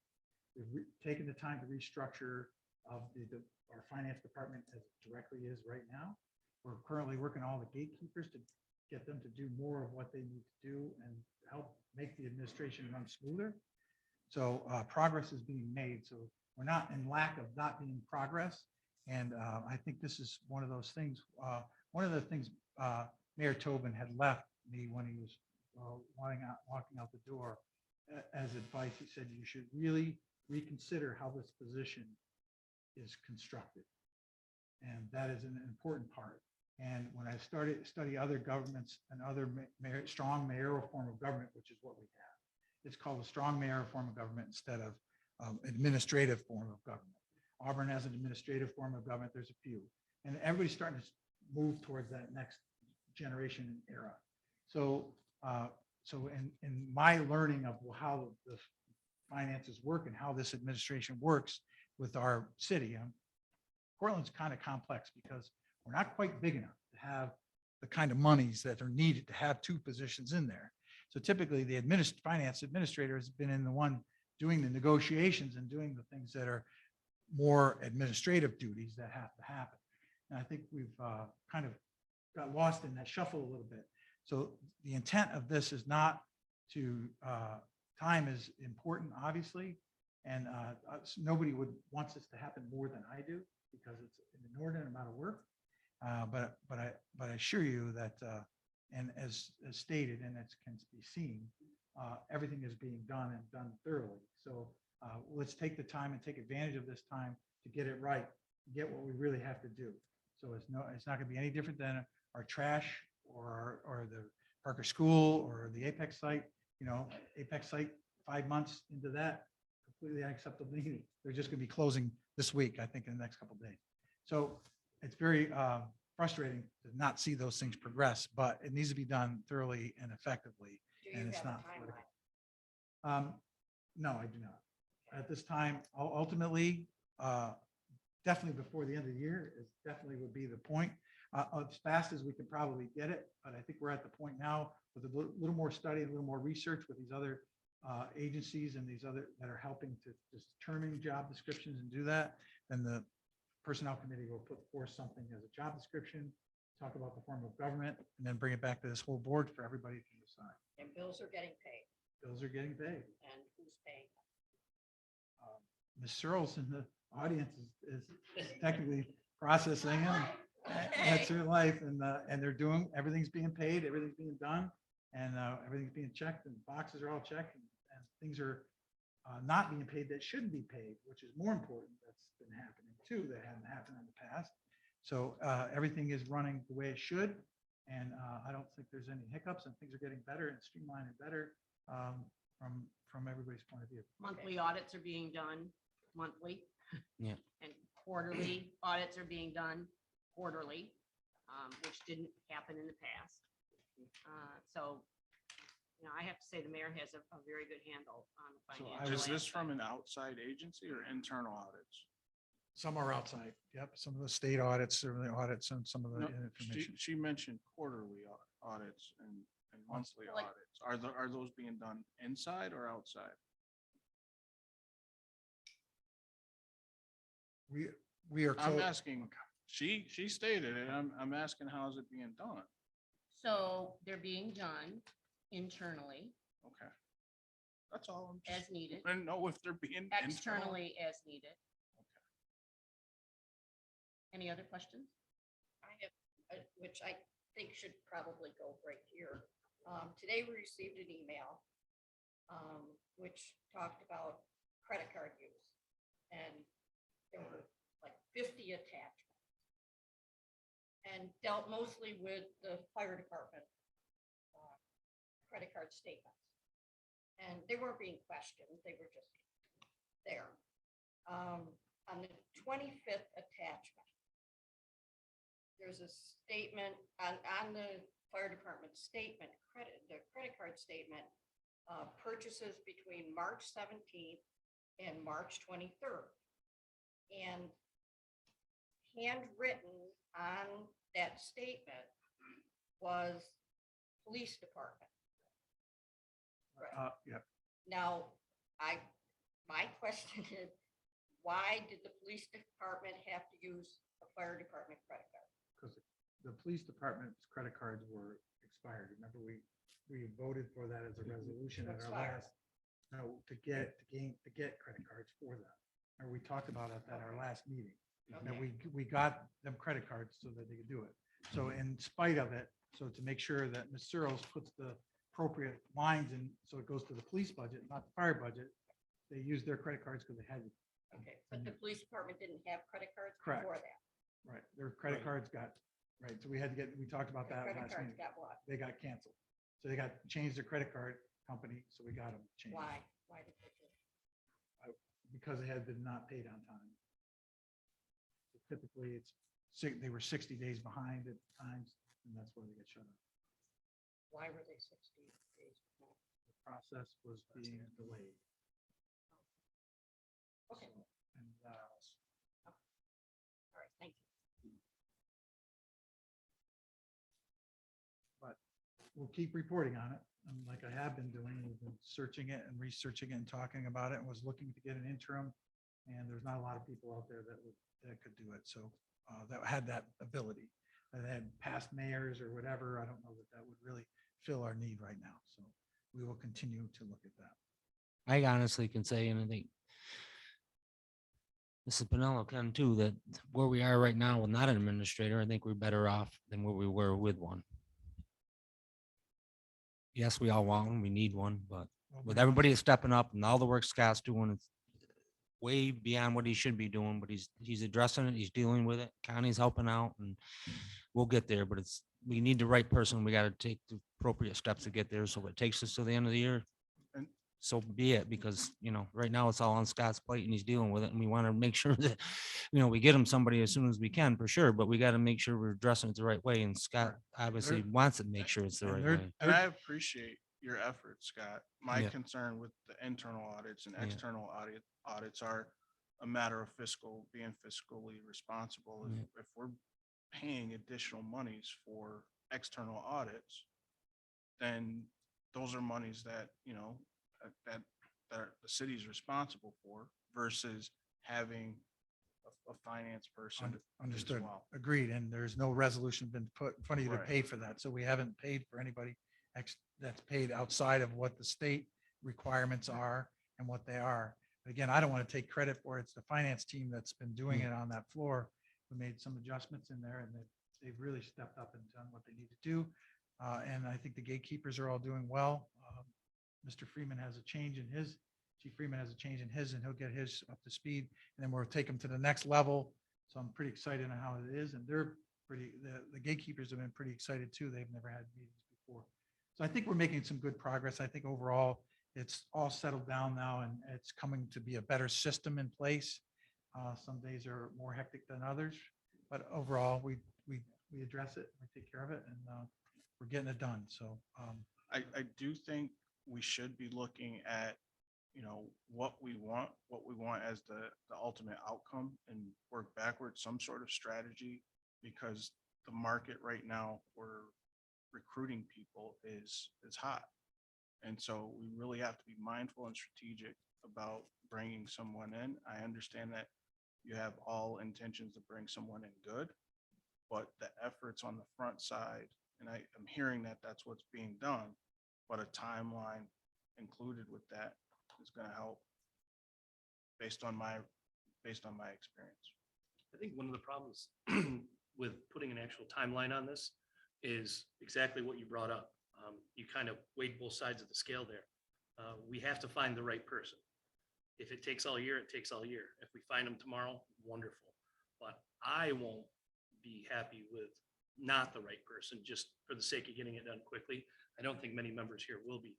We've taken the time to restructure of our finance department as it directly is right now. We're currently working all the gatekeepers to get them to do more of what they need to do and help make the administration run smoother. So progress is being made. So we're not in lack of not being progress. And I think this is one of those things. One of the things Mayor Tobin had left me when he was walking out the door as advice. He said, you should really reconsider how this position is constructed. And that is an important part. And when I started to study other governments and other strong mayoral form of government, which is what we have, it's called a strong mayoral form of government instead of administrative form of government. Auburn has an administrative form of government. There's a few, and everybody's starting to move towards that next generation and era. So, in my learning of how the finances work and how this administration works with our city, Portland's kind of complex because we're not quite big enough to have the kind of monies that are needed to have two positions in there. So typically the finance administrator has been in the one doing the negotiations and doing the things that are more administrative duties that have to happen. And I think we've kind of got lost in that shuffle a little bit. So the intent of this is not to, time is important, obviously. And nobody wants this to happen more than I do because it's an inordinate amount of work. But I assure you that, and as stated, and it can be seen, everything is being done and done thoroughly. So let's take the time and take advantage of this time to get it right, get what we really have to do. So it's not going to be any different than our trash or the Parker School or the Apex site. You know, Apex site, 5 months into that, completely unacceptable. They're just going to be closing this week, I think, in the next couple of days. So it's very frustrating to not see those things progress, but it needs to be done thoroughly and effectively. Do you And it's have a not timeline? No, I do not. At this time, ultimately, definitely before the end of the year is definitely would be the point. As fast as we can probably get it, but I think we're at the point now with a little more study, a little more research with these other agencies and these other that are helping to just determine job descriptions and do that. Then the personnel committee will put forth something as a job description talk about the form of government, and then bring it back to this whole board for everybody to decide. And bills are getting paid, Bills are getting paid. and who's paying them? Ms. Searles in the audience is technically processing them. That's her life, and they're doing, everything's being paid, everything's being done, and everything's being checked, and boxes are all checked, and things are not being paid that shouldn't be paid, which is more important. That's been happening too, that hadn't happened in the past. So everything is running the way it should, and I don't think there's any hiccups, and things are getting better and streamlined and better from everybody's point of view. Monthly audits are being done monthly. Yeah. And quarterly audits are being done quarterly, which didn't happen in the past. So, you know, I have to say the mayor has a very good handle on the So I financial. Is this from aspect. an outside agency or internal audits? Some are outside. Yep, some of the state audits, some of the audits, and some of the No, information. she mentioned quarterly audits and monthly Like- audits. Are those being done inside or outside? We are I'm told, asking, she stated it. I'm asking, how is it being done? So they're being done internally Okay. That's all. I'm as just, needed, I know if they're being internal. externally as needed. Any other questions? I have, which I think should probably go right here. Today we received an email, which talked about credit card use. And there were like 50 attachments. And dealt mostly with the fire department credit card statements. And they weren't being questioned, they were just there. On the 25th attachment, there's a statement on the fire department statement, the credit card statement, purchases between March 17th and March 23rd. And handwritten on that statement was police department. yep, Now, my question is, why did the police department have to use a fire department credit card? because the police department's credit cards were expired. Remember, we voted for that as a resolution at our Expired. last, no, to get credit cards for them. And we talked about it at our last meeting. That Okay. we got them credit cards so that they could do it. So in spite of it, so to make sure that Ms. Searles puts the appropriate lines in, so it goes to the police budget, not the fire budget, they used their credit cards because they had, Okay, but the police department didn't have credit cards Correct. before that. right, their credit cards got, right, so we had to get, we talked about Their that credit last cards meeting. got what? They got canceled. So they got, changed their credit card company, so we got them changed. Why? Why did they do? Because they had been not paid on time. Typically, they were 60 days behind at times, and that's where they get shut off. Why were they 60 days behind? The process was being delayed. Okay. So, and, All right, thank you. but we'll keep reporting on it. And like I have been doing, we've been searching it and researching it and talking about it, and was looking to get an interim. And there's not a lot of people out there that could do it. So that had that ability. And had past mayors or whatever, I don't know that would really fill our need right now. So we will continue to look at that. I honestly can say, and I think Mrs. Pinello can too, that where we are right now with not an administrator, I think we're better off than where we were with one. Yes, we all want one, we need one, but Well, with we- everybody stepping up and all the work Scott's doing, it's way beyond what he should be doing, but he's addressing it, he's dealing with it. Connie's helping out and we'll get there, but we need the right person. We got to take the appropriate steps to get there. So if it takes us to the end of the year, And- so be it, because, right now it's all on Scott's plate and he's dealing with it. And we want to make sure that, we get him somebody as soon as we can for sure, but we got to make sure we're addressing it the right way. And Scott obviously wants to make sure it's the and right they're- way. And I appreciate your efforts, Scott. My Yeah. concern with the internal audits and Yeah. external audits are a matter of being fiscally responsible. Yeah. If we're paying additional monies for external audits, then those are monies that, that the city is responsible for versus having a finance person. as Understood. well. Agreed. And there's no resolution been put in front of you to Right. pay for that. So we haven't paid for anybody that's paid outside of what the state requirements are and what they are. Again, I don't want to take credit for it. It's the finance team that's been doing it on that floor. We made some adjustments in there and they've really stepped up and done what they need to do. And I think the gatekeepers are all doing well. Mr. Freeman has a change in his, Chief Freeman has a change in his, and he'll get his up to speed. And then we'll take him to the next level. So I'm pretty excited on how it is. And they're pretty, the gatekeepers have been pretty excited too. They've never had meetings before. So I think we're making some good progress. I think overall, it's all settled down now and it's coming to be a better system in place. Some days are more hectic than others, but overall, we address it, we take care of it, and we're getting it done. So I do think we should be looking at, what we want as the ultimate outcome and work backwards, some sort of strategy, because the market right now for recruiting people is hot. And so we really have to be mindful and strategic about bringing someone in. I understand that you have all intentions to bring someone in good, but the efforts on the front side, and I'm hearing that that's what's being done, but a timeline included with that is going to help based on my experience. I think one of the problems with putting an actual timeline on this is exactly what you brought up. You kind of weighed both sides of the scale there. We have to find the right person. If it takes all year, it takes all year. If we find them tomorrow, wonderful. But I won't be happy with not the right person just for the sake of getting it done quickly. I don't think many members here will be.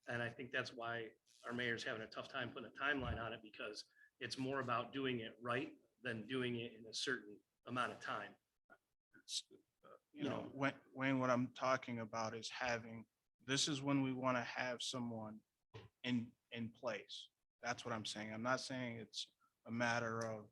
And I think that's why our mayor's having a tough time putting a timeline on it, because it's more about doing it right than doing it in a certain amount of time. Wayne, what I'm talking about is this is when we want to have someone in place. That's what I'm saying. I'm not saying it's a matter of,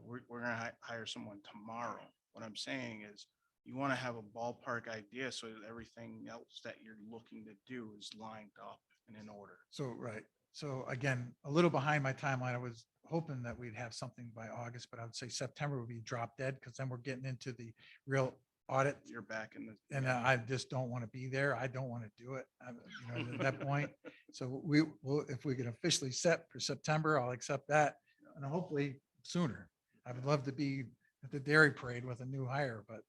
we're going to hire someone tomorrow. What I'm saying is you want to have a ballpark idea so that everything else that you're looking to do is lined up and in order. So, right. So again, a little behind my timeline. I was hoping that we'd have something by August, but I would say September would be drop dead because then we're getting into the real audit. You're back in the. And I just don't want to be there. I don't want to do it, at that point. So we will, if we can officially set for September, I'll accept that. And hopefully sooner. I would love to be at the dairy parade with a new hire, but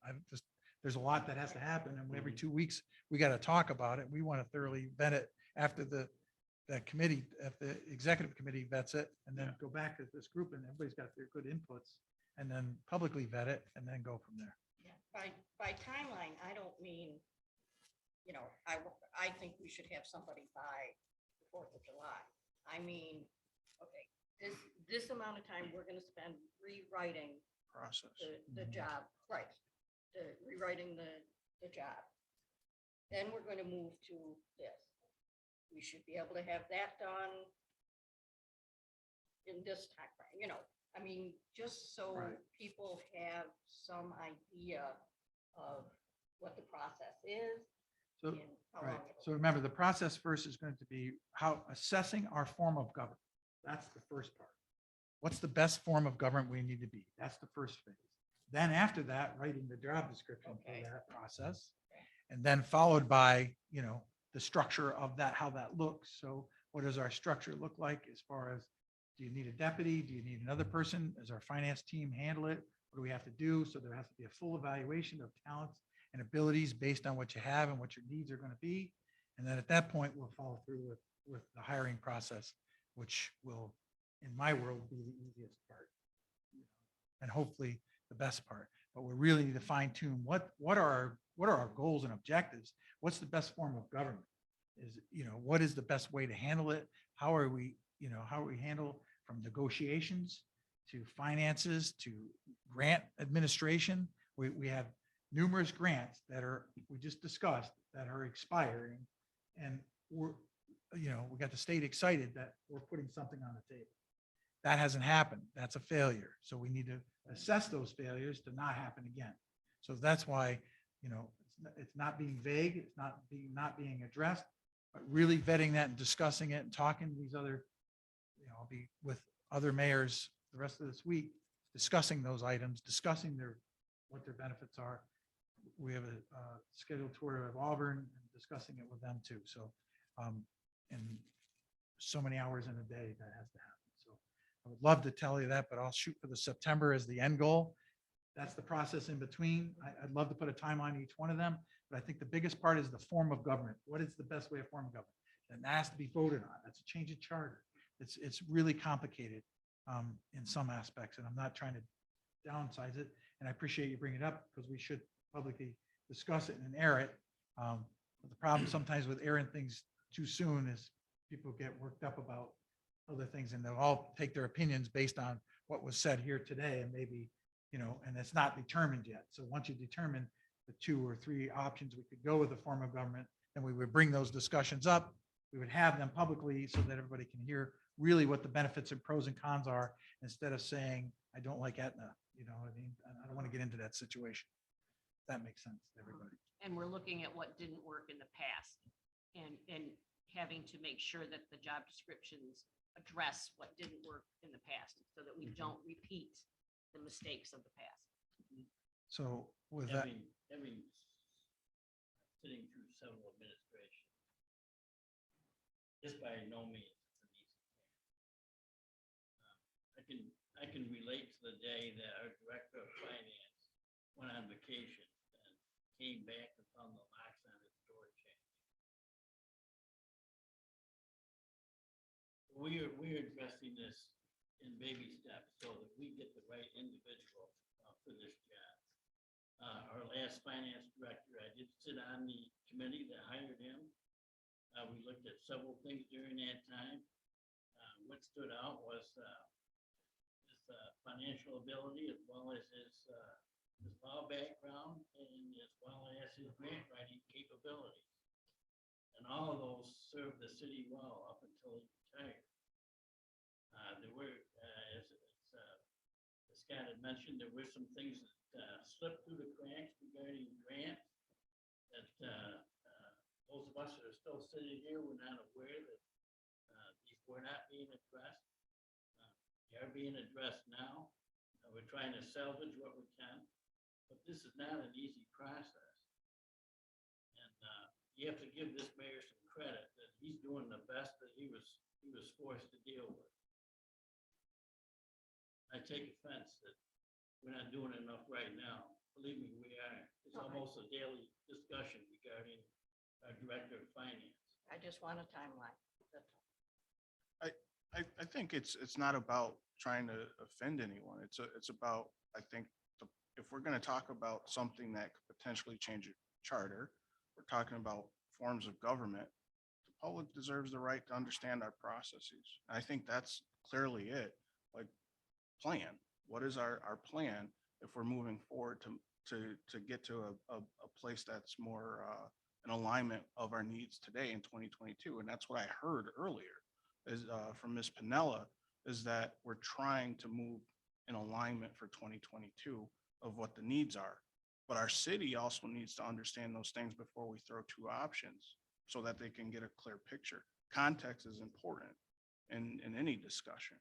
there's a lot that has to happen. And every 2 weeks, we got to talk about it. We want to thoroughly vet it after that committee, if the executive committee vets it, and then go back to this group and everybody's got their good inputs, and then publicly vet it and then go from there. Yeah, by timeline, I don't mean, I think we should have somebody by the 4th of July. I mean, okay, this amount of time we're gonna spend rewriting Process. the job, right? Rewriting the job. Then we're gonna move to this. We should be able to have that done in this time frame, I mean, just so Right. people have some idea of what the process is So, and how right. long it'll. So remember, the process first is going to be how assessing our form of government. That's the first part. What's the best form of government we need to be? That's the first phase. Then after that, writing the job description for Okay. that process. And then followed by, the structure of that, how that looks. So what does our structure look like as far as, do you need a deputy? Do you need another person? Does our finance team handle it? What do we have to do? So there has to be a full evaluation of talents and abilities based on what you have and what your needs are going to be. And then at that point, we'll follow through with the hiring process, which will, in my world, be the easiest part. And hopefully the best part. But we really need to fine tune what are our goals and objectives? What's the best form of government? What is the best way to handle it? How are we handle from negotiations to finances to grant administration? We have numerous grants we just discussed that are expiring, and we got the state excited that we're putting something on the table. That hasn't happened. That's a failure. So we need to assess those failures to not happen again. So that's why, it's not being vague. It's not being addressed, but really vetting that and discussing it and talking to these other, I'll be with other mayors the rest of this week, discussing those items, discussing what their benefits are. We have a scheduled tour of Auburn and discussing it with them too. So, and so many hours in a day that has to happen. So I would love to tell you that, but I'll shoot for the September as the end goal. That's the process in between. I'd love to put a time on each one of them, but I think the biggest part is the form of government. What is the best way of form of government? And that has to be voted on. That's a change of charter. It's really complicated in some aspects, and I'm not trying to downsize it. And I appreciate you bringing it up because we should publicly discuss it and air it. But the problem sometimes with airing things too soon is people get worked up about other things, and they'll all take their opinions based on what was said here today, and maybe, and it's not determined yet. So once you determine the 2 or 3 options, we could go with the form of government, then we would bring those discussions up. We would have them publicly so that everybody can hear really what the benefits and pros and cons are, instead of saying, I don't like Aetna, you know what I mean? I don't want to get into that situation. That makes sense to everybody. And we're looking at what didn't work in the past and having to make sure that the job descriptions address what didn't work in the past so that we don't repeat the mistakes of the past. So with that, Having sitting through several administrations, this by no means is an easy task. I can relate to the day that our director of finance went on vacation and came back and found the locks on his door changed. We're addressing this in baby steps so that we get the right individual for this job. Our last finance director, I did sit on the committee that hired him. We looked at several things during that time. What stood out was his financial ability, as well as his law background, and as well as his grant writing capabilities. And all of those served the city well up until he retired. There were, as Scott had mentioned, there were some things that slipped through the cracks regarding grants that those of us that are still sitting here were not aware that these were not being addressed. They are being addressed now. We're trying to salvage what we can, but this is not an easy process. And you have to give this mayor some credit that he's doing the best that he was forced to deal with. I take offense that we're not doing enough right now. Believe me, we are. It's almost a daily discussion regarding our director of finance. I just want a timeline. That's all. I think it's not about trying to offend anyone. It's about, I think, if we're going to talk about something that could potentially change a charter, we're talking about forms of government. The public deserves the right to understand our processes. I think that's clearly it. Like, plan. What is our plan if we're moving forward to get to a place that's more in alignment of our needs today in 2022? And that's what I heard earlier is from Ms. Pinella, is that we're trying to move in alignment for 2022 of what the needs are. But our city also needs to understand those things before we throw 2 options so that they can get a clear picture. Context is important in any discussion.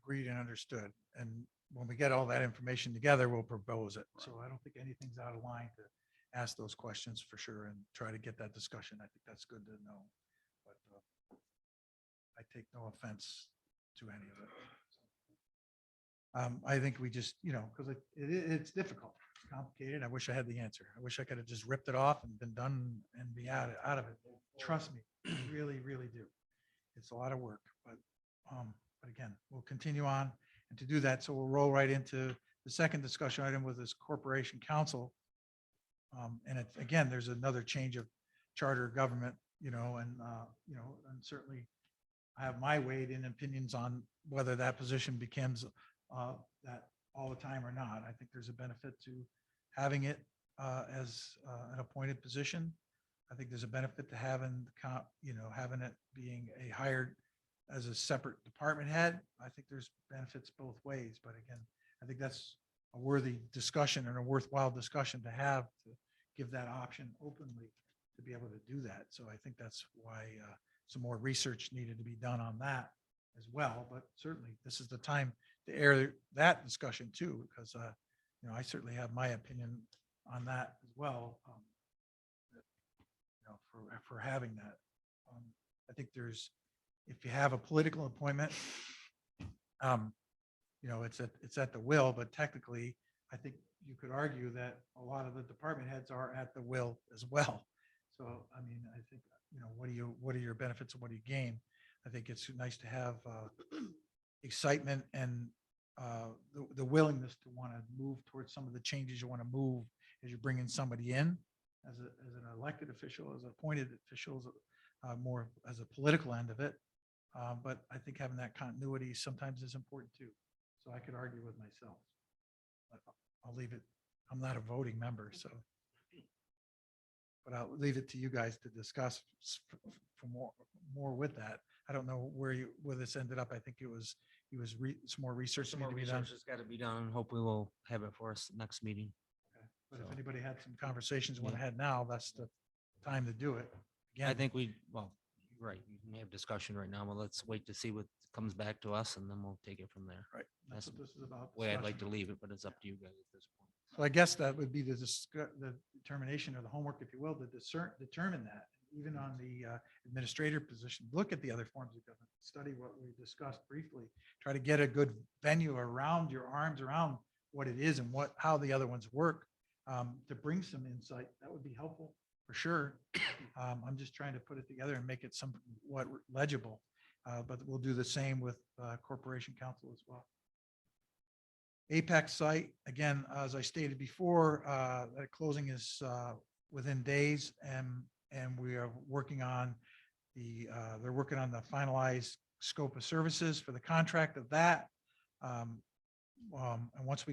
agreed and understood. And when we get all that information together, we'll propose it. So I don't think anything's out of line to ask those questions for sure and try to get that discussion. I think that's good to know. But I take no offense to any of it. I think we just, because it's difficult, it's complicated. I wish I had the answer. I wish I could have just ripped it off and been done and be out of it. Trust me, I really, really do. It's a lot of work, but again, we'll continue on and to do that. So we'll roll right into the second discussion item with this corporation council. And again, there's another change of charter of government, and certainly I have my weight in opinions on whether that position becomes that all the time or not. I think there's a benefit to having it as an appointed position. I think there's a benefit to having it being a hired as a separate department head. I think there's benefits both ways, but again, I think that's a worthy discussion and a worthwhile discussion to have, to give that option openly to be able to do that. So I think that's why some more research needed to be done on that as well, but certainly this is the time to air that discussion too, because, I certainly have my opinion on that as well. For having that. I think if you have a political appointment, it's at the will, but technically, I think you could argue that a lot of the department heads are at the will as well. So, I mean, I think, what are your benefits and what do you gain? I think it's nice to have excitement and the willingness to want to move towards some of the changes you want to move as you're bringing somebody in as an elected official, as an appointed official, more as a political end of it. But I think having that continuity sometimes is important too. So I could argue with myself. But I'll leave it. I'm not a voting member, so. But I'll leave it to you guys to discuss for more with that. I don't know where this ended up. I think it was some more research. Some need more to be done. research has got to be done. Hopefully we'll have it for us next meeting. But if So- anybody had some conversations you want to Yeah. have now, that's the time to do it. I Again, think right, you can have discussion right now, but let's wait to see what comes back to us and then we'll take it from there. right. That's that's what this is about. Way I'd like to discussion. leave it, but it's up to you guys at this point. So I guess that would be the determination or the homework, if you will, to determine that, even on the administrator position. Look at the other forms of government, study what we discussed briefly, try to get a good venue around your arms around what it is and how the other ones work, to bring some insight. That would be helpful for sure. I'm just trying to put it together and make it somewhat legible. But we'll do the same with Corporation Council as well. Apex site, again, as I stated before, that closing is within days, and we are working on they're working on the finalized scope of services for the contract of that. And once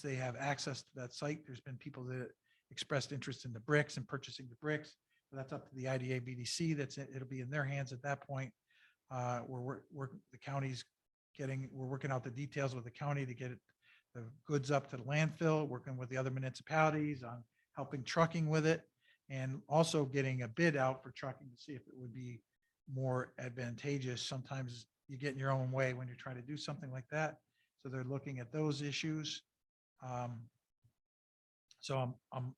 they have access to that site, there's been people that expressed interest in the bricks and purchasing the bricks. So that's up to the IDA BDC. It'll be in their hands at that point. The county's we're working out the details with the county to get the goods up to the landfill, working with the other municipalities on helping trucking with it, and also getting a bid out for trucking to see if it would be more advantageous. Sometimes you get in your own way when you're trying to do something like that. So they're looking at those issues. So I'm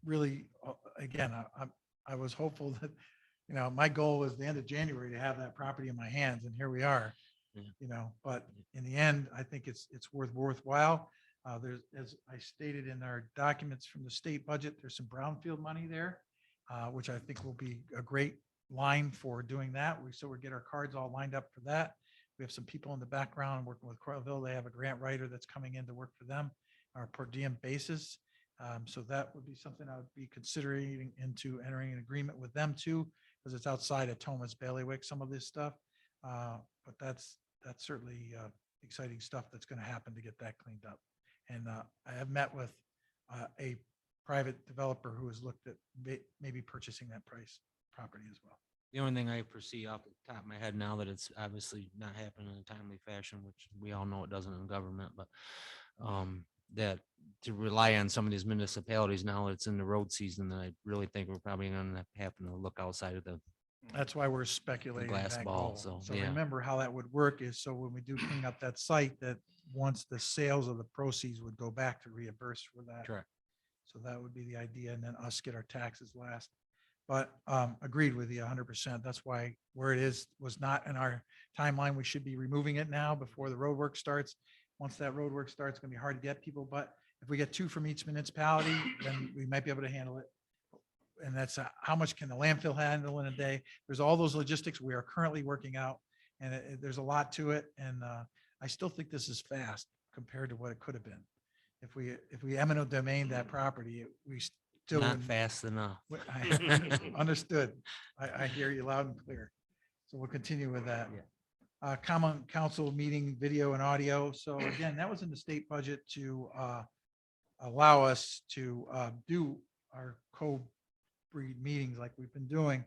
really, again, I was hopeful that, my goal was the end of January to have that property in my hands, and here we are. But in the end, I think it's worthwhile. There's, as I stated in our documents from the state budget, there's some brownfield money there, which I think will be a great line for doing that. We'll get our cards all lined up for that. We have some people in the background working with Coralville. They have a grant writer that's coming in to work for them on a per diem basis. So that would be something I would be considering into entering an agreement with them too, because it's outside of Thomas Bailiwick, some of this stuff. But that's certainly exciting stuff that's going to happen to get that cleaned up. And I have met with a private developer who has looked at maybe purchasing that property as well. The only thing I foresee off the top of my head now that it's obviously not happening in a timely fashion, which we all know it doesn't in government, but that to rely on some of these municipalities now that it's in the road season, that I really think we're probably going to have to look outside of the That's why we're speculating glass that ball, goal. so, So yeah. remember how that would work is, so when we do clean up that site, that once the sales of the proceeds would go back to reimburse for that. Correct. So that would be the idea, and then us get our taxes last. But agreed with you 100%. That's why where it is was not in our timeline. We should be removing it now before the road work starts. Once that road work starts, it's gonna be hard to get people, but if we get 2 from each municipality, then we might be able to handle it. And that's how much can the landfill handle in a day? There's all those logistics we are currently working out, and there's a lot to it. And I still think this is fast compared to what it could have been. If we eminent domain that property, we still Not wouldn't- fast enough. Understood. I hear you loud and clear. So we'll continue with that. Common council meeting, video and audio. So again, that was in the state budget to allow us to do our co-breed meetings like we've been doing.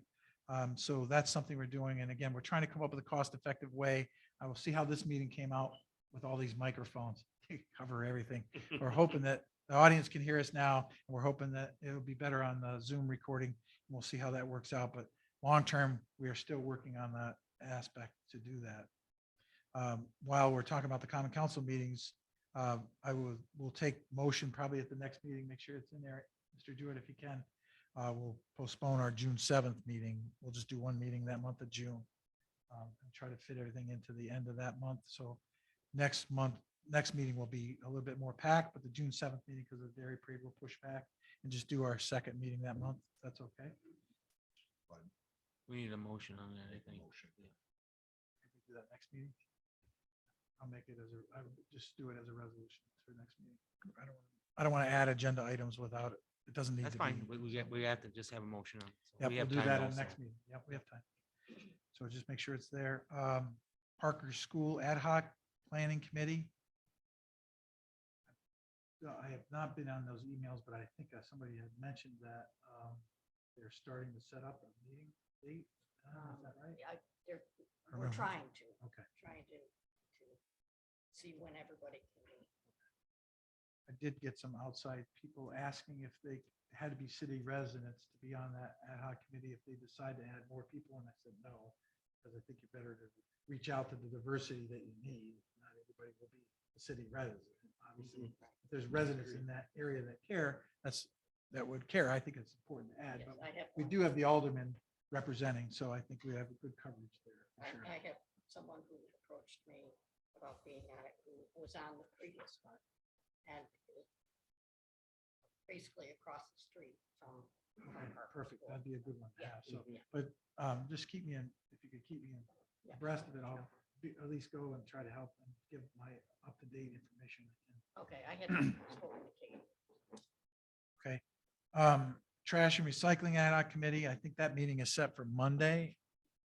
So that's something we're doing. And again, we're trying to come up with a cost-effective way. I will see how this meeting came out with all these microphones to cover everything. We're hoping that the audience can hear us now, and we're hoping that it'll be better on the Zoom recording. We'll see how that works out, but long-term, we are still working on that aspect to do that. While we're talking about the common council meetings, we'll take motion probably at the next meeting, make sure it's in there. Mr. Jewett, if you can, we'll postpone our June 7th meeting. We'll just do one meeting that month of June. And try to fit everything into the end of that month. So next meeting will be a little bit more packed, but the June 7th meeting, because of the dairy parade, will push back and just do our second meeting that month. If that's okay. We need a motion on that, I think. Motion. Yeah. Can we do that next meeting? I'll make it I would just do it as a resolution for next meeting. I don't want to add agenda items without it. It doesn't need That's to be. fine. We have to just have a motion on. it. So Yep, we we'll have do time that in also. the next meeting. Yep, we have time. So just make sure it's there. Parker School Ad Hoc Planning Committee. I have not been on those emails, but I think somebody had mentioned that they're starting to set up a meeting date. Is that right? Yeah, Or we're no? trying to, Okay. see when everybody can meet. I did get some outside people asking if they had to be city residents to be on that ad hoc committee if they decide to add more people. And I said, no, because I think you're better to reach out to the diversity that you need. Not everybody will be a city resident. Obviously, if there's residents in that area that care, that would care. I think it's important to add, Yes, but I have, we do have the aldermen representing, so I think we have a good coverage there. for sure. I have someone who approached me about being on it, who was on the previous one. And basically across the street from. Okay, Parker perfect. School. That'd be a good one to Yeah. have. So, Yeah. but just keep me in, if you could keep me in Yeah. abreast of it, I'll at least go and try to help and give my up-to-date information. Okay, I had spoken to Kate. Okay. Trash and Recycling Ad Hoc Committee, I think that meeting is set for Monday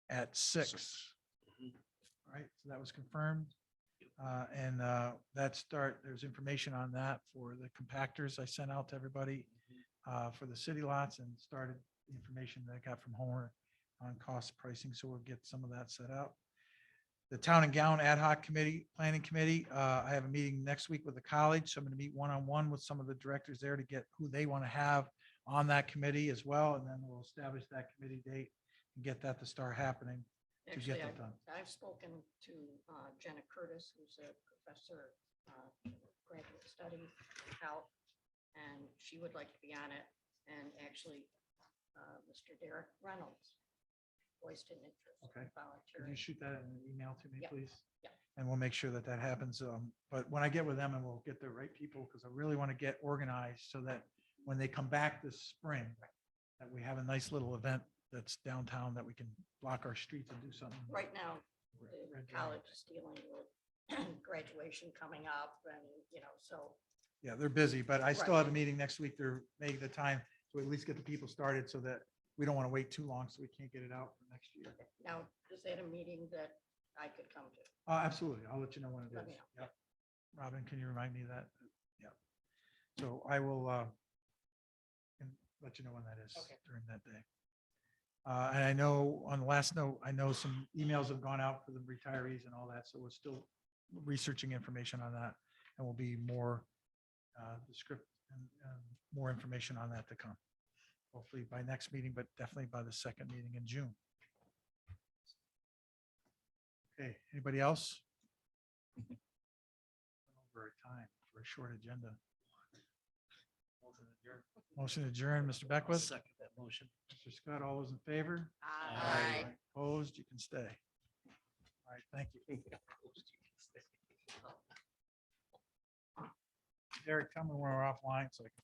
at 6. All right, so that was confirmed. And there's information on that for the compactors I sent out to everybody for the city lots and started the information that I got from Homer on cost pricing, so we'll get some of that set up. The Town and Gown Ad Hoc Committee, Planning Committee, I have a meeting next week with the college, so I'm going to meet one-on-one with some of the directors there to get who they want to have on that committee as well, and then we'll establish that committee date and get that to start happening. To get Actually, that done. I've spoken to Jenna Curtis, who's a professor, graduate studies out, and she would like to be on it. And actually, Mr. Derek Reynolds voiced an interest Okay. in Could you volunteering. shoot that in an email to me, Yeah. please? Yeah. And we'll make sure that that happens. But when I get with them and we'll get the right people, because I really want to get organized so that when they come back this spring, that we have a nice little event that's downtown that we can block our streets and do something. Right now, Red the Dragon. college is dealing with graduation coming up and, so, Yeah, they're busy, but I still Right. have a meeting next week. They're making the time to at least get the people started so that we don't want to wait too long so we can't get it out for next year. now, is that a meeting that I could come to? Absolutely. I'll let you know when it Let is. me know. Yep. Robin, can you remind me of that? Yep. So I will and let you know when that is Okay. during that day. And I know on the last note, I know some emails have gone out for the retirees and all that, so we're still researching information on that. And will be more descriptive and more information on that to come. Hopefully by next meeting, but definitely by the second meeting in June. Okay, anybody else? Over our time for a short agenda. Motion adjourned, Mr. Beckwith, Second that motion. Mr. Scott, all those in favor? Aye. Opposed, you can stay. All right, thank you. Derek, tell me when we're offline so I can.